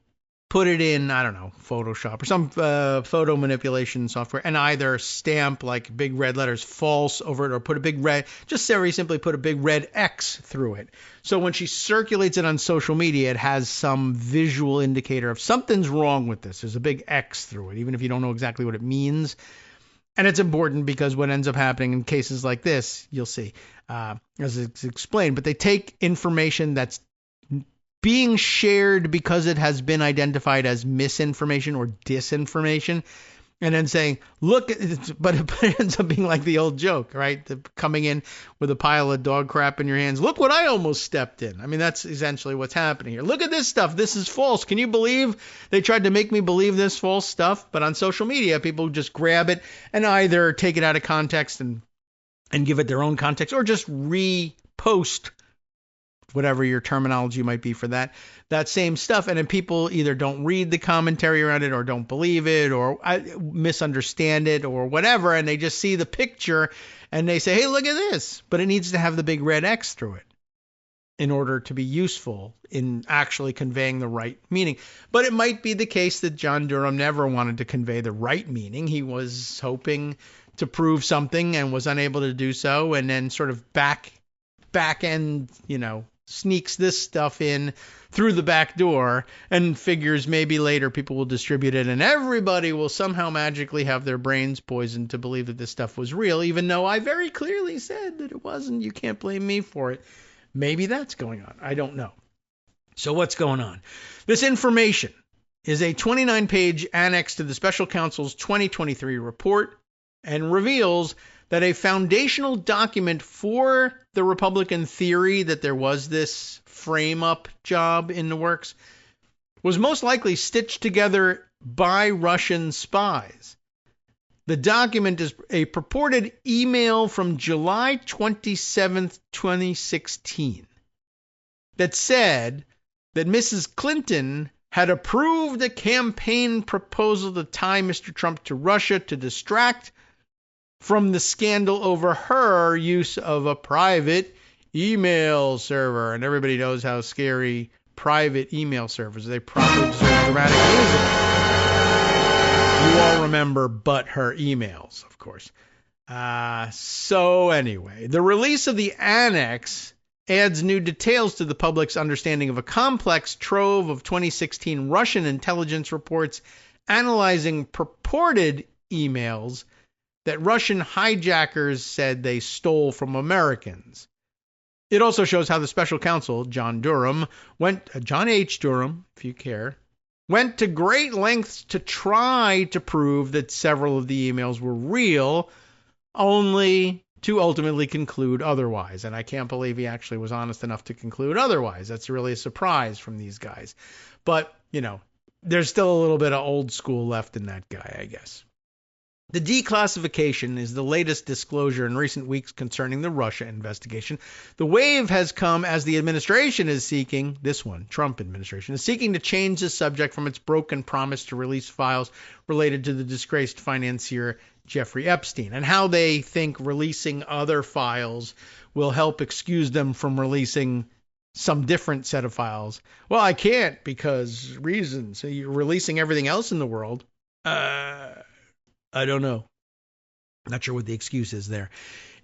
put it in, I don't know, Photoshop or some photo manipulation software and either stamp like big red letters false over it or put a big red, just very simply put a big red X through it. So when she circulates it on social media, it has some visual indicator of something's wrong with this. There's a big X through it, even if you don't know exactly what it means. And it's important because what ends up happening in cases like this, you'll see, as it's explained, but they take information that's being shared because it has been identified as misinformation or disinformation, and then saying, look, but it ends up being like the old joke, right? Coming in with a pile of dog crap in your hands. Look what I almost stepped in. I mean, that's essentially what's happening here. Look at this stuff. This is false. Can you believe they tried to make me believe this false stuff? But on social media, people just grab it and either take it out of context and give it their own context or just repost whatever your terminology might be for that same stuff. And then people either don't read the commentary around it or don't believe it or misunderstand it or whatever. And they just see the picture and they say, hey, look at this. But it needs to have the big red X through it in order to be useful in actually conveying the right meaning. But it might be the case that John Durham never wanted to convey the right meaning. He was hoping to prove something and was unable to do so. And then sort of back end, sneaks this stuff in through the back door and figures maybe later people will distribute it and everybody will somehow magically have their brains poisoned to believe that this stuff was real, even though I very clearly said that it wasn't. You can't blame me for it. Maybe that's going on. I don't know. So what's going on? This information is a 29-page annex to the special counsel's 2023 report and reveals that a foundational document for the Republican theory that there was this frame-up job in the works was most likely stitched together by Russian spies. The document is a purported email from July 27th, 2016 that said that Mrs. Clinton had approved a campaign proposal to tie Mr. Trump to Russia to distract from the scandal over her use of a private email server. And everybody knows how scary private email servers. They probably deserve dramatic music. You all remember but her emails, of course. So anyway, the release of the annex adds new details to the public's understanding of a complex trove of 2016 Russian intelligence reports analyzing purported emails that Russian hijackers said they stole from Americans. It also shows how the special counsel, John H. Durham, if you care, went to great lengths to try to prove that several of the emails were real, only to ultimately conclude otherwise. And I can't believe he actually was honest enough to conclude otherwise. That's really a surprise from these guys. But, there's still a little bit of old school left in that guy, I guess. The declassification is the latest disclosure in recent weeks concerning the Russia investigation. The wave has come as the administration is seeking, Trump administration, is seeking to change the subject from its broken promise to release files related to the disgraced financier Jeffrey Epstein, and how they think releasing other files will help excuse them from releasing some different set of files. Well, I can't because reasons. So you're releasing everything else in the world. I don't know. Not sure what the excuse is there.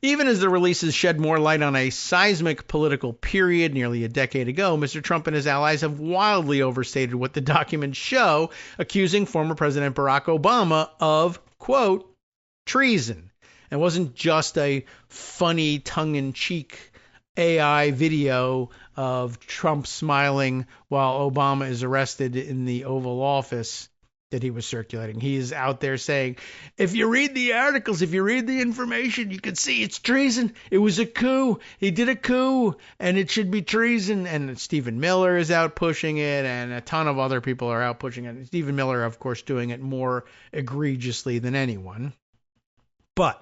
Even as the releases shed more light on a seismic political period nearly a decade ago, Mr. Trump and his allies have wildly overstated what the documents show, accusing former President Barack Obama of, quote, treason. It wasn't just a funny tongue-in-cheek AI video of Trump smiling while Obama is arrested in the Oval Office that he was circulating. He is out there saying, if you read the articles, if you read the information, you can see it's treason. It was a coup. He did a coup, and it should be treason. And Stephen Miller is out pushing it, and a ton of other people are out pushing it. Stephen Miller, of course, doing it more egregiously than anyone. But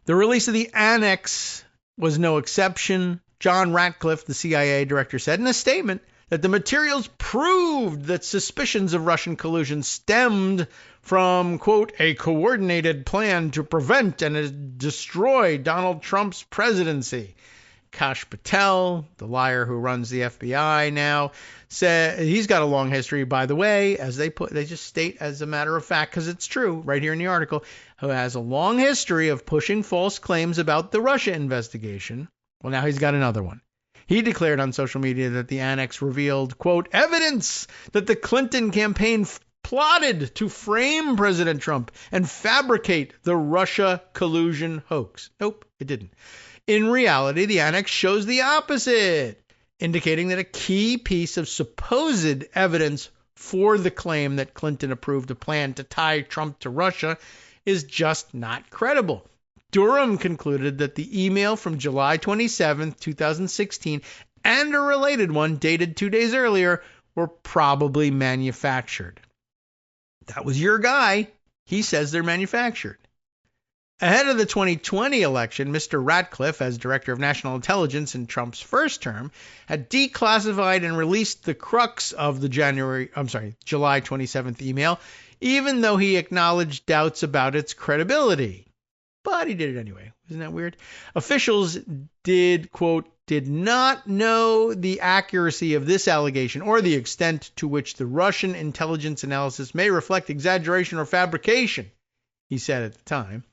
the release of the annex was no exception. John Ratcliffe, the CIA director, said in a statement that the materials proved that suspicions of Russian collusion stemmed from, quote, a coordinated plan to prevent and destroy Donald Trump's presidency. Kash Patel, the liar who runs the FBI now, said he's got a long history, by the way, as they just state as a matter of fact, because it's true right here in the article, who has a long history of pushing false claims about the Russia investigation. Well, now he's got another one. He declared on social media that the annex revealed, quote, evidence that the Clinton campaign plotted to frame President Trump and fabricate the Russia collusion hoax. Nope, it didn't. In reality, the annex shows the opposite, indicating that a key piece of supposed evidence for the claim that Clinton approved a plan to tie Trump to Russia is just not credible. Durham concluded that the email from July 27, 2016, and a related one dated 2 days earlier were probably manufactured. That was your guy. He says they're manufactured. Ahead of the 2020 election, Mr. Ratcliffe, as Director of National Intelligence in Trump's first term, had declassified and released the crux of the July 27th email, even though he acknowledged doubts about its credibility. But he did it anyway. Isn't that weird? Officials did not know the accuracy of this allegation or the extent to which the Russian intelligence analysis may reflect exaggeration or fabrication, he said at the time.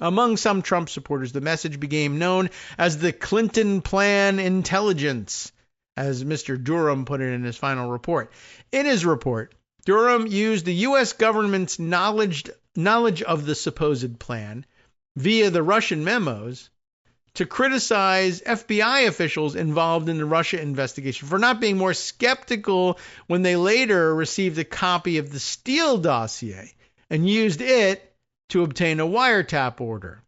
Among some Trump supporters, the message became known as the Clinton Plan Intelligence, as Mr. Durham put it in his final report. In his report, Durham used the U.S. government's knowledge of the supposed plan via the Russian memos to criticize FBI officials involved in the Russia investigation for not being more skeptical when they later received a copy of the Steele dossier and used it to obtain a wiretap order.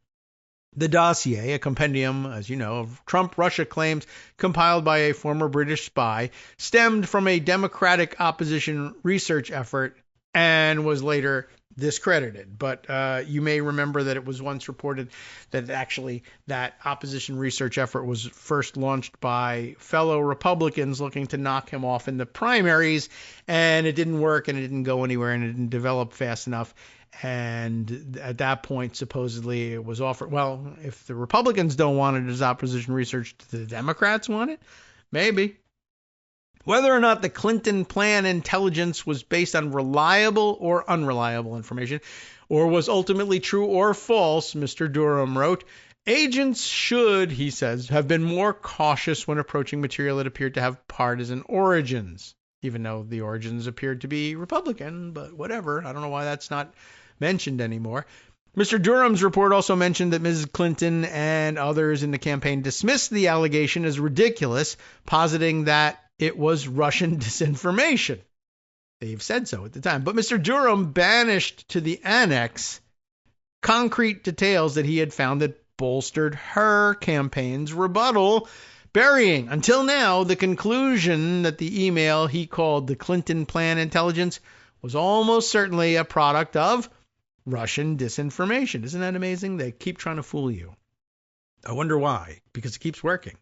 The dossier, a compendium, as you know, of Trump-Russia claims compiled by a former British spy, stemmed from a Democratic opposition research effort and was later discredited. But you may remember that it was once reported that actually that opposition research effort was first launched by fellow Republicans looking to knock him off in the primaries, and it didn't work, and it didn't go anywhere, and it didn't develop fast enough. And at that point, supposedly it was offered. Well, if the Republicans don't want it as opposition research, do the Democrats want it? Maybe. Whether or not the Clinton plan intelligence was based on reliable or unreliable information, or was ultimately true or false, Mr. Durham wrote, agents should, he says, have been more cautious when approaching material that appeared to have partisan origins, even though the origins appeared to be Republican, but whatever. I don't know why that's not mentioned anymore. Mr. Durham's report also mentioned that Mrs. Clinton and others in the campaign dismissed the allegation as ridiculous, positing that it was Russian disinformation. They've said so at the time. But Mr. Durham banished to the annex concrete details that he had found that bolstered her campaign's rebuttal, burying, until now, the conclusion that the email he called the Clinton plan intelligence was almost certainly a product of Russian disinformation. Isn't that amazing? They keep trying to fool you. I wonder why, because it keeps working.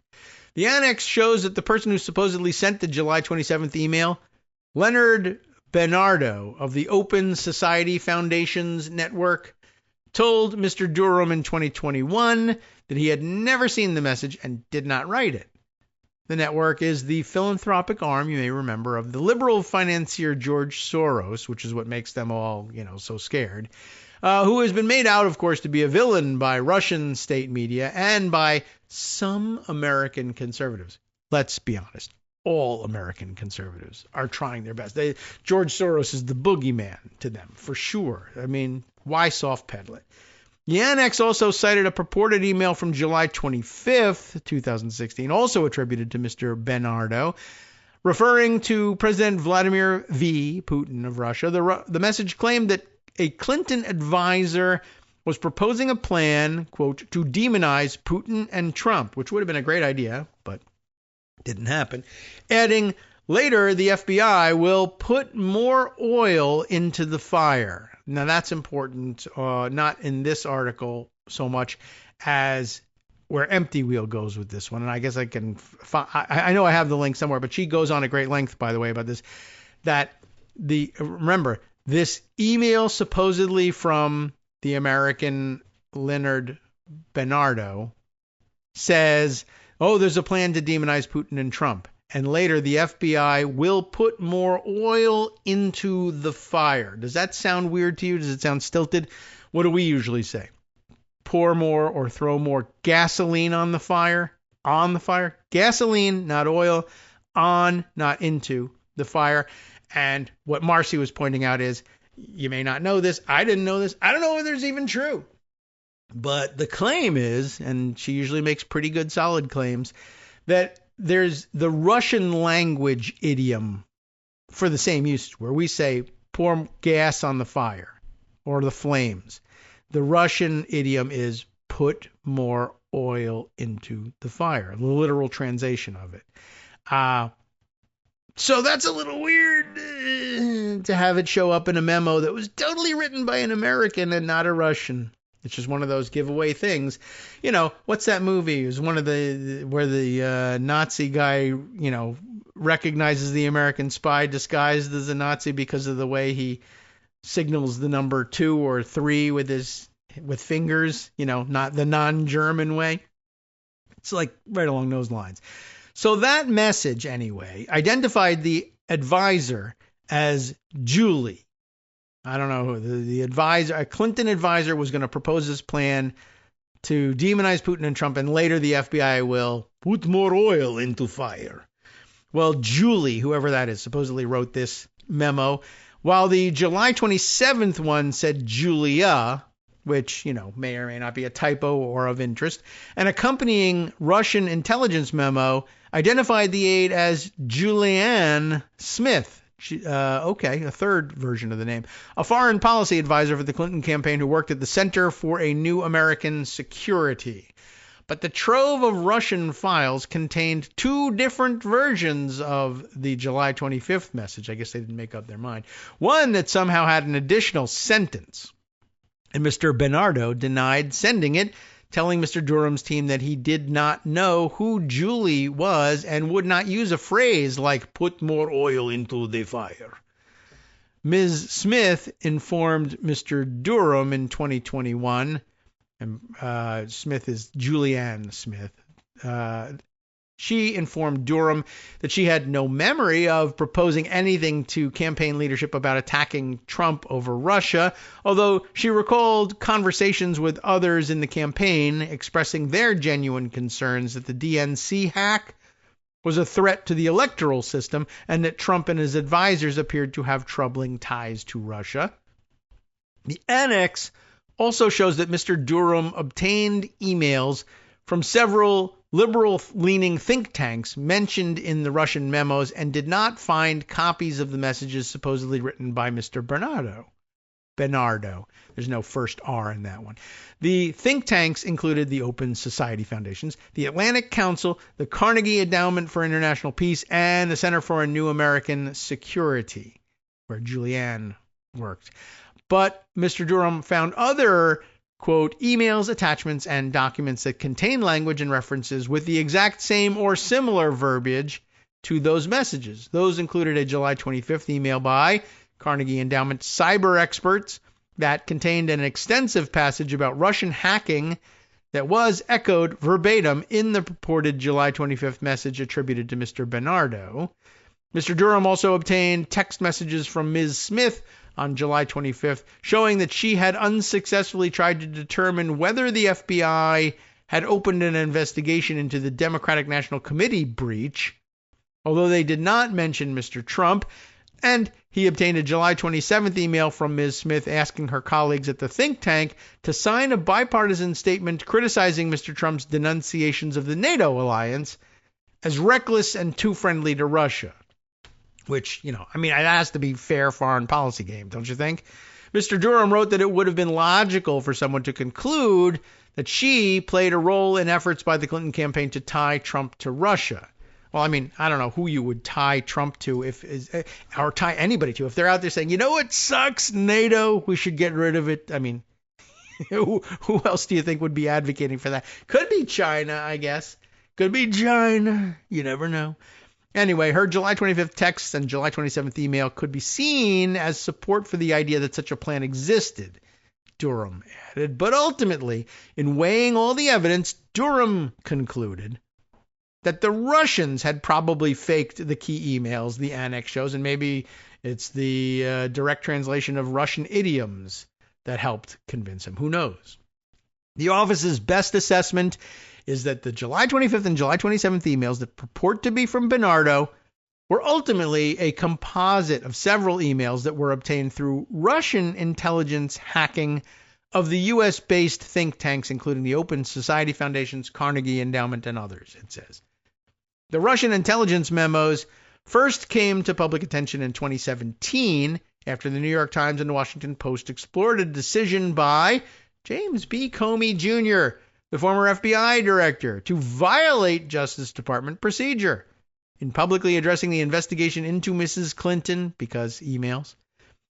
The annex shows that the person who supposedly sent the July 27th email, Leonard Bernardo of the Open Society Foundation's network, told Mr. Durham in 2021 that he had never seen the message and did not write it. The network is the philanthropic arm, you may remember, of the liberal financier George Soros, which is what makes them all, so scared, who has been made out, of course, to be a villain by Russian state media and by some American conservatives. Let's be honest. All American conservatives are trying their best. George Soros is the boogeyman to them, for sure. I mean, why soft pedal it? The annex also cited a purported email from July 25th, 2016, also attributed to Mr. Bernardo, referring to President Vladimir V. Putin of Russia. The message claimed that a Clinton advisor was proposing a plan, quote, to demonize Putin and Trump, which would have been a great idea, but didn't happen. Adding, later, the FBI will put more oil into the fire. Now, that's important, not in this article so much as where Empty Wheel goes with this one. And I guess I can I know I have the link somewhere, but she goes on at great length, by the way, about this, remember, this email supposedly from the American Leonard Bernardo says, oh, there's a plan to demonize Putin and Trump. And later, the FBI will put more oil into the fire. Does that sound weird to you? Does it sound stilted? What do we usually say? Pour more or throw more gasoline on the fire? On the fire? Gasoline, not oil. On, not into the fire. And what Marcy was pointing out is, you may not know this. I didn't know this. I don't know whether it's even true. But the claim is, and she usually makes pretty good solid claims, that there's the Russian language idiom for the same usage, where we say pour gas on the fire or the flames. The Russian idiom is put more oil into the fire, the literal translation of it. So that's a little weird to have it show up in a memo that was totally written by an American and not a Russian. It's just one of those giveaway things. What's that movie? It was one of where the Nazi guy, recognizes the American spy disguised as a Nazi because of the way he signals the number 2 or 3 with fingers, not the non-German way. It's like right along those lines. So that message, anyway, identified the advisor as Julie. I don't know who the advisor, a Clinton advisor, was going to propose this plan to demonize Putin and Trump, and later the FBI will put more oil into fire. Well, Julie, whoever that is, supposedly wrote this memo, while the July 27th one said Julia, which, may or may not be a typo or of interest. An accompanying Russian intelligence memo identified the aide as Julianne Smith. A third version of the name. A foreign policy advisor for the Clinton campaign who worked at the Center for a New American Security. But the trove of Russian files contained two different versions of the July 25th message. I guess they didn't make up their mind. One that somehow had an additional sentence. And Mr. Bernardo denied sending it, telling Mr. Durham's team that he did not know who Julie was and would not use a phrase like put more oil into the fire. Ms. Smith informed Mr. Durham in 2021, and Smith is Julianne Smith. She informed Durham that she had no memory of proposing anything to campaign leadership about attacking Trump over Russia, although she recalled conversations with others in the campaign expressing their genuine concerns that the DNC hack was a threat to the electoral system and that Trump and his advisors appeared to have troubling ties to Russia. The annex also shows that Mr. Durham obtained emails from several liberal-leaning think tanks mentioned in the Russian memos and did not find copies of the messages supposedly written by Mr. Bernardo. There's no first R in that one. The think tanks included the Open Society Foundations, the Atlantic Council, the Carnegie Endowment for International Peace, and the Center for a New American Security, where Julianne worked. But Mr. Durham found other quote, emails, attachments, and documents that contain language and references with the exact same or similar verbiage to those messages. Those included a July 25th email by Carnegie Endowment cyber experts that contained an extensive passage about Russian hacking that was echoed verbatim in the purported July 25th message attributed to Mr. Bernardo. Mr. Durham also obtained text messages from Ms. Smith on July 25th, showing that she had unsuccessfully tried to determine whether the FBI had opened an investigation into the Democratic National Committee breach, although they did not mention Mr. Trump, and he obtained a July 27th email from Ms. Smith asking her colleagues at the think tank to sign a bipartisan statement criticizing Mr. Trump's denunciations of the NATO alliance as reckless and too friendly to Russia. Which, it has to be fair foreign policy game, don't you think? Mr. Durham wrote that it would have been logical for someone to conclude that she played a role in efforts by the Clinton campaign to tie Trump to Russia. Well, I don't know who you would tie Trump to or tie anybody to. If they're out there saying, you know what sucks, NATO, we should get rid of it. Who else do you think would be advocating for that? Could be China, I guess. Could be China. You never know. Anyway, her July 25th text and July 27th email could be seen as support for the idea that such a plan existed, Durham added. But ultimately, in weighing all the evidence, Durham concluded that the Russians had probably faked the key emails, the annex shows, and maybe it's the direct translation of Russian idioms that helped convince him. Who knows? The office's best assessment is that the July 25th and July 27th emails that purport to be from Bernardo were ultimately a composite of several emails that were obtained through Russian intelligence hacking of the U.S.-based think tanks, including the Open Society Foundations, Carnegie Endowment, and others, it says. The Russian intelligence memos first came to public attention in 2017 after the New York Times and the Washington Post explored a decision by James B. Comey Jr., the former FBI director, to violate Justice Department procedure in publicly addressing the investigation into Mrs. Clinton, because emails.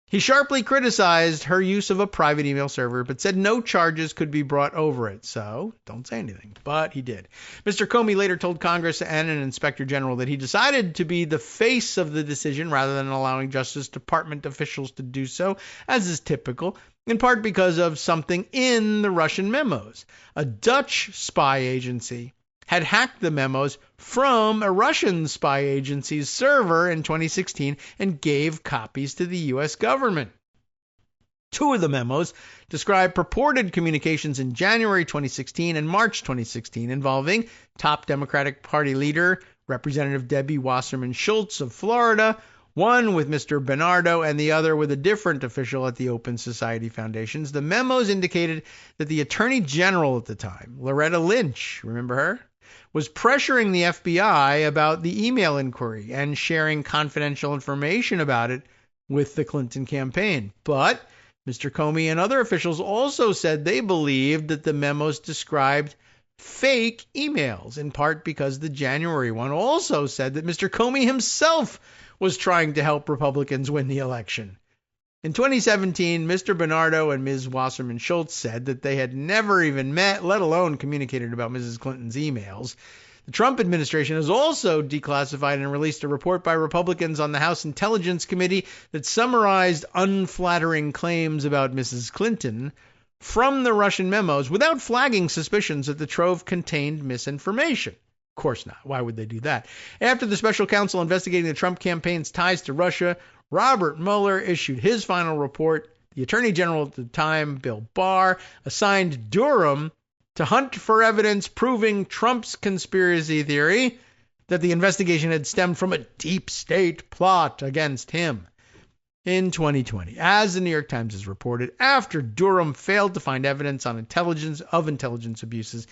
He sharply criticized her use of a private email server, but said no charges could be brought over it. So don't say anything. But he did. Mr. Comey later told Congress and an inspector general that he decided to be the face of the decision rather than allowing Justice Department officials to do so, as is typical, in part because of something in the Russian memos. A Dutch spy agency had hacked the memos from a Russian spy agency's server in 2016 and gave copies to the U.S. government. Two of the memos describe purported communications in January 2016 and March 2016 involving top Democratic Party leader Representative Debbie Wasserman Schultz of Florida, one with Mr. Bernardo and the other with a different official at the Open Society Foundations. The memos indicated that the Attorney General at the time, Loretta Lynch, remember her, was pressuring the FBI about the email inquiry and sharing confidential information about it with the Clinton campaign. But Mr. Comey and other officials also said they believed that the memos described fake emails, in part because the January one also said that Mr. Comey himself was trying to help Republicans win the election. In 2017, Mr. Bernardo and Ms. Wasserman Schultz said that they had never even met, let alone communicated about Mrs. Clinton's emails. The Trump administration has also declassified and released a report by Republicans on the House Intelligence Committee that summarized unflattering claims about Mrs. Clinton from the Russian memos without flagging suspicions that the trove contained misinformation. Of course not. Why would they do that? After the special counsel investigating the Trump campaign's ties to Russia, Robert Mueller issued his final report. The Attorney General at the time, Bill Barr, assigned Durham to hunt for evidence proving Trump's conspiracy theory that the investigation had stemmed from a deep state plot against him. In 2020, as the New York Times has reported, after Durham failed to find evidence on intelligence abuses,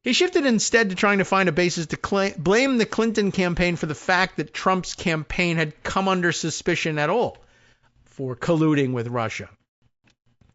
he shifted instead to trying to find a basis to blame the Clinton campaign for the fact that Trump's campaign had come under suspicion at all for colluding with Russia.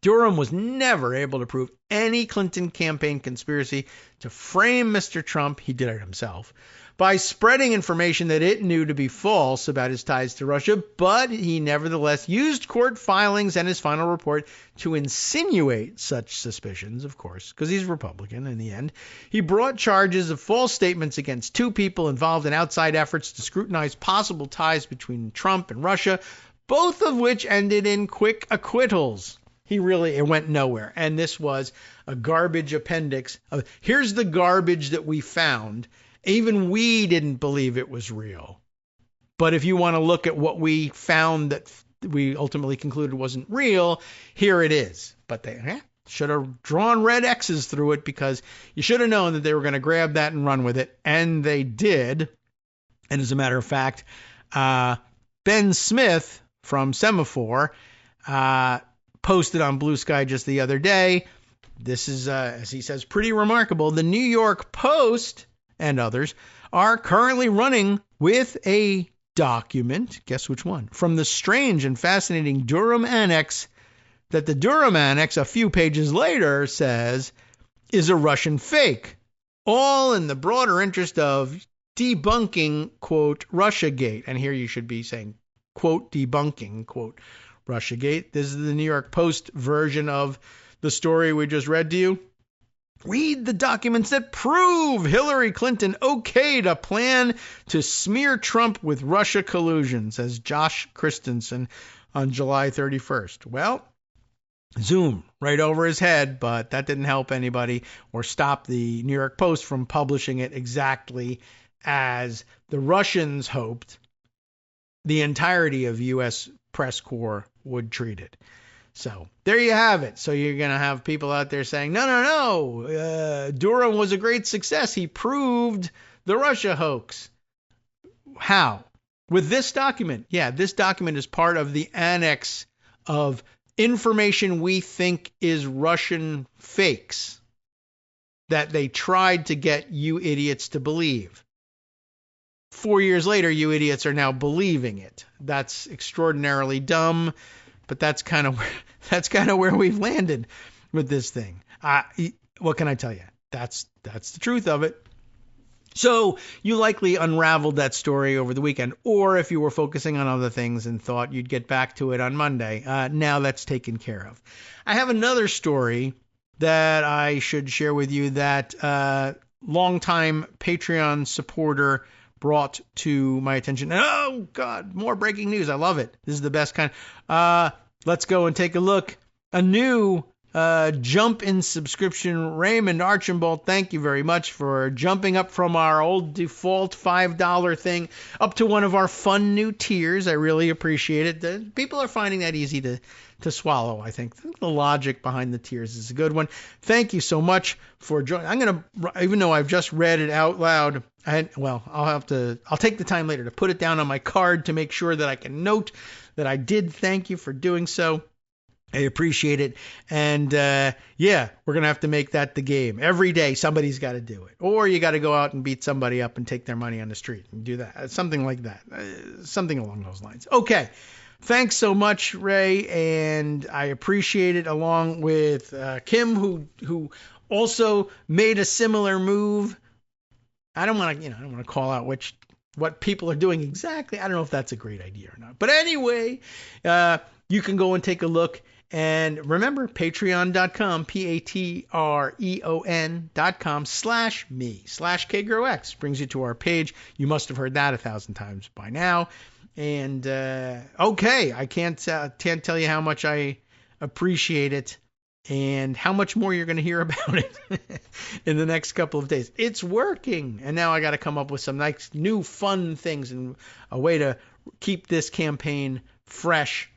Durham was never able to prove any Clinton campaign conspiracy to frame Mr. Trump, he did it himself, by spreading information that it knew to be false about his ties to Russia, but he nevertheless used court filings and his final report to insinuate such suspicions, of course, because he's Republican in the end. He brought charges of false statements against two people involved in outside efforts to scrutinize possible ties between Trump and Russia, both of which ended in quick acquittals. It went nowhere. And this was a garbage appendix of, here's the garbage that we found. Even we didn't believe it was real. But if you want to look at what we found that we ultimately concluded wasn't real, here it is. But they should have drawn red X's through it because you should have known that they were going to grab that and run with it. And they did. And as a matter of fact, Ben Smith from Semaphore posted on Blue Sky just the other day. This is, as he says, pretty remarkable. The New York Post and others are currently running with a document, guess which one, from the strange and fascinating Durham Annex that the Durham Annex, a few pages later, says is a Russian fake, all in the broader interest of debunking, quote, Russiagate. And here you should be saying, quote, debunking, quote, Russiagate. This is the New York Post version of the story we just read to you. Read the documents that prove Hillary Clinton okayed a plan to smear Trump with Russia collusion, says Josh Christensen on July 31st. Well, zoom right over his head, but that didn't help anybody or stop the New York Post from publishing it exactly as the Russians hoped the entirety of U.S. press corps would treat it. So there you have it. So you're going to have people out there saying, no, Durham was a great success. He proved the Russia hoax. How? With this document. Yeah, this document is part of the annex of information we think is Russian fakes that they tried to get you idiots to believe. 4 years later, you idiots are now believing it. That's extraordinarily dumb. But that's kind of where we've landed with this thing. What can I tell you? That's the truth of it. So you likely unraveled that story over the weekend, or if you were focusing on other things and thought you'd get back to it on Monday, now that's taken care of. I have another story that I should share with you that longtime Patreon supporter brought to my attention. Oh, God, more breaking news. I love it. This is the best kind. Let's go and take a look. A new jump in subscription. Raymond Archibald, thank you very much for jumping up from our old default $5 thing up to one of our fun new tiers. I really appreciate it. People are finding that easy to swallow, I think. The logic behind the tiers is a good one. Thank you so much for joining. I'm going to, even though I've just read it out loud, I'll take the time later to put it down on my card to make sure that I can note that I did thank you for doing so. I appreciate it. And we're going to have to make that the game. Every day, somebody's got to do it. Or you got to go out and beat somebody up and take their money on the street and do that. Something like that. Something along those lines. Okay. Thanks so much, Ray. And I appreciate it, along with Kim, who also made a similar move. I don't want to call out what people are doing exactly. I don't know if that's a great idea or not. But anyway, you can go and take a look. And remember, patreon.com, patreon.com/me/KagroX brings you to our page. You must have heard that 1,000 times by now. And, okay, I can't tell you how much I appreciate it and how much more you're going to hear about it in the next couple of days. It's working. And now I got to come up with some nice new fun things and a way to keep this campaign fresh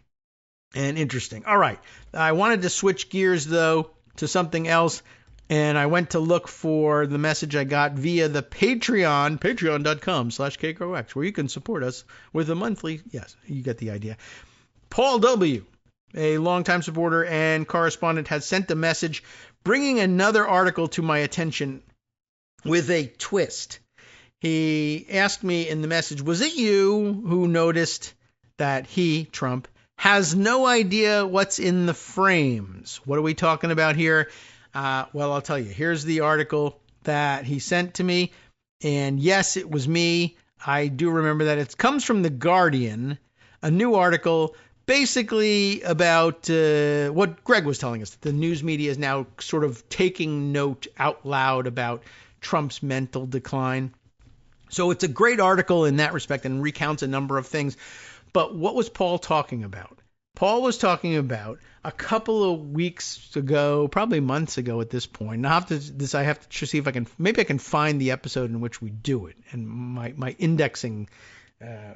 and interesting. All right. I wanted to switch gears, though, to something else. And I went to look for the message I got via the Patreon, patreon.com/KagroX, where you can support us with a monthly. Yes, you get the idea. Paul W., a longtime supporter and correspondent, has sent a message bringing another article to my attention with a twist. He asked me in the message, was it you who noticed that he, Trump, has no idea what's in the frames? What are we talking about here? Well, I'll tell you. Here's the article that he sent to me. And yes, it was me. I do remember that. It comes from The Guardian, a new article basically about what Greg was telling us. The news media is now sort of taking note out loud about Trump's mental decline. So it's a great article in that respect and recounts a number of things. But what was Paul talking about? Paul was talking about a couple of weeks ago, probably months ago at this point. I have to see if I can find the episode in which we do it, and my indexing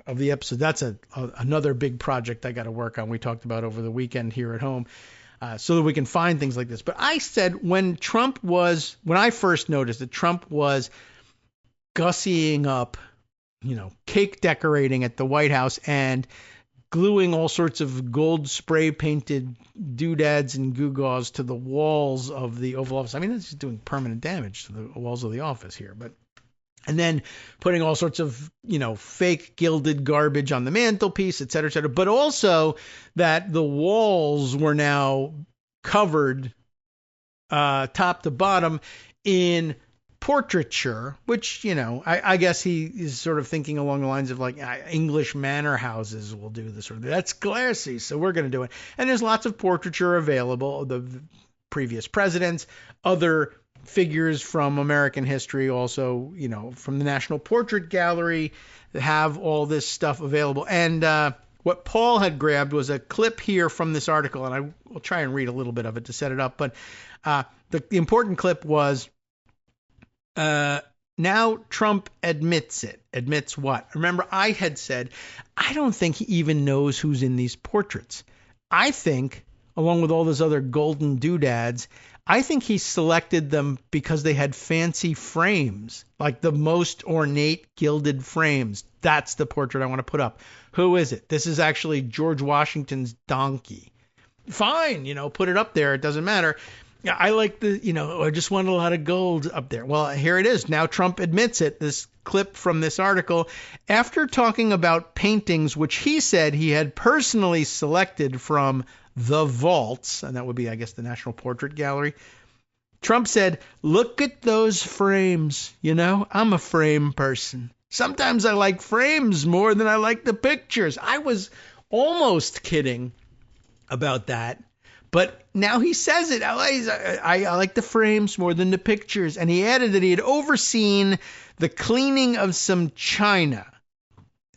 of the episode. That's another big project I got to work on. We talked about over the weekend here at home, so that we can find things like this. But I said when I first noticed that Trump was gussying up, cake decorating at the White House and gluing all sorts of gold spray painted doodads and gewgaws to the walls of the Oval Office. I mean, it's just doing permanent damage to the walls of the office here. And then putting all sorts of, fake gilded garbage on the mantelpiece, et cetera, et cetera. But also that the walls were now covered top to bottom in portraiture, which, I guess he is sort of thinking along the lines of like English manor houses will do this, or that's classy, so we're going to do it. And there's lots of portraiture available, the previous presidents, other figures from American history, also, from the National Portrait Gallery, have all this stuff available. And what Paul had grabbed was a clip here from this article, and I will try and read a little bit of it to set it up. But the important clip was, now Trump admits it. Admits what? Remember, I had said, I don't think he even knows who's in these portraits. I think, along with all those other golden doodads, I think he selected them because they had fancy frames, like the most ornate gilded frames. That's the portrait I want to put up. Who is it? This is actually George Washington's donkey. Fine, put it up there. It doesn't matter. Yeah, I like I just want a lot of gold up there. Well, here it is. Now Trump admits it. This clip from this article, after talking about paintings, which he said he had personally selected from the vaults, and that would be, I guess, the National Portrait Gallery. Trump said, look at those frames. I'm a frame person. Sometimes I like frames more than I like the pictures. I was almost kidding about that. But now he says it. I like the frames more than the pictures. And he added that he had overseen the cleaning of some china.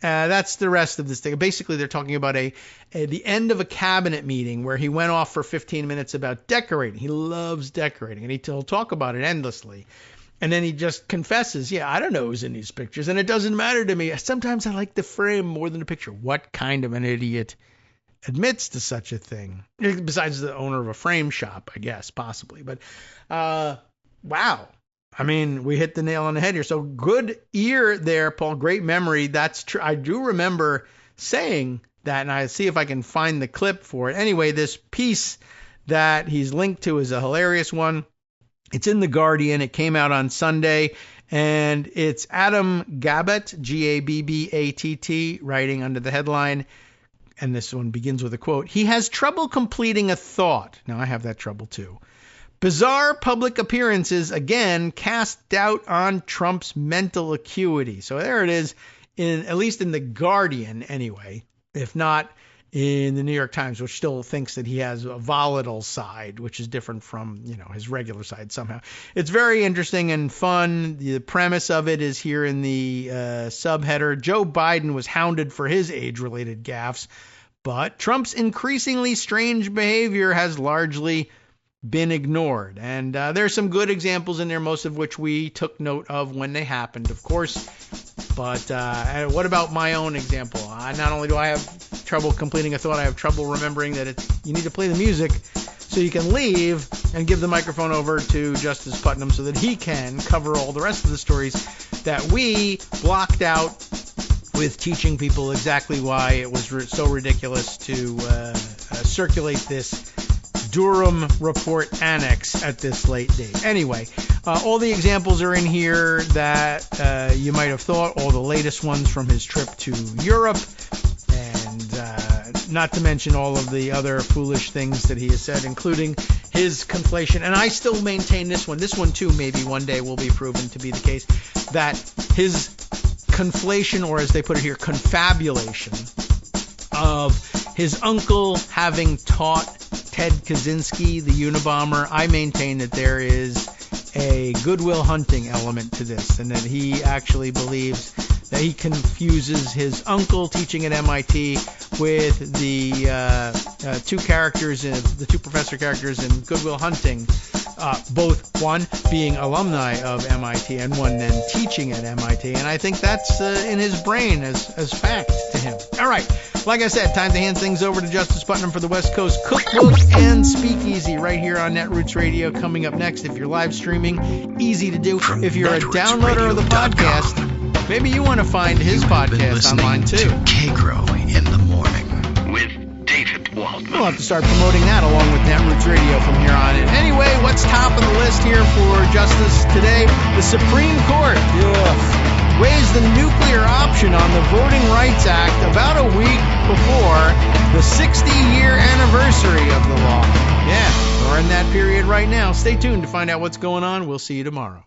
That's the rest of this thing. Basically, they're talking about the end of a cabinet meeting where he went off for 15 minutes about decorating. He loves decorating, and he'll talk about it endlessly. And then he just confesses, yeah, I don't know who's in these pictures, and it doesn't matter to me. Sometimes I like the frame more than the picture. What kind of an idiot admits to such a thing? Besides the owner of a frame shop, I guess, possibly. But, wow. I mean, we hit the nail on the head here. So good ear there, Paul. Great memory. That's true. I do remember saying that, and I see if I can find the clip for it. Anyway, this piece that he's linked to is a hilarious one. It's in The Guardian. It came out on Sunday, and it's Adam Gabbatt, Gabbatt, writing under the headline, and this one begins with a quote. He has trouble completing a thought. Now, I have that trouble too. Bizarre public appearances again cast doubt on Trump's mental acuity. So there it is, at least in The Guardian anyway, if not in the New York Times, which still thinks that he has a volatile side, which is different from, his regular side somehow. It's very interesting and fun. The premise of it is here in the subheader. Joe Biden was hounded for his age-related gaffes, but Trump's increasingly strange behavior has largely been ignored. And there's some good examples in there, most of which we took note of when they happened, of course. But what about my own example? Not only do I have trouble completing a thought, I have trouble remembering that you need to play the music so you can leave and give the microphone over to Justice Putnam so that he can cover all the rest of the stories that we blocked out with teaching people exactly why it was so ridiculous to circulate this Durham Report Annex at this late date. Anyway, all the examples are in here that you might have thought, all the latest ones from his trip to Europe, and not to mention all of the other foolish things that he has said, including his conflation. And I still maintain this one too, maybe one day will be proven to be the case, that his conflation, or as they put it here, confabulation of his uncle having taught Ted Kaczynski, the Unabomber. I maintain that there is a Goodwill Hunting element to this, and that he actually believes that he confuses his uncle teaching at MIT with the two professor characters in Goodwill Hunting, both one being alumni of MIT and one then teaching at MIT. And I think that's in his brain as fact to him. All right. Like I said, time to hand things over to Justice Putnam for the West Coast Cookbook and Speakeasy right here on Netroots Radio. Coming up next, if you're live streaming, easy to do. If you're a downloader of the podcast, maybe you want to find his podcast online too. To Kagro in the morning with David Waldman. We'll have to start promoting that along with Netroots Radio from here on in. Anyway, what's top of the list here for Justice today? The Supreme Court. Raised the nuclear option on the Voting Rights Act about a week before the 60-year anniversary of the law. Yeah, we're in that period right now. Stay tuned to find out what's going on. We'll see you tomorrow.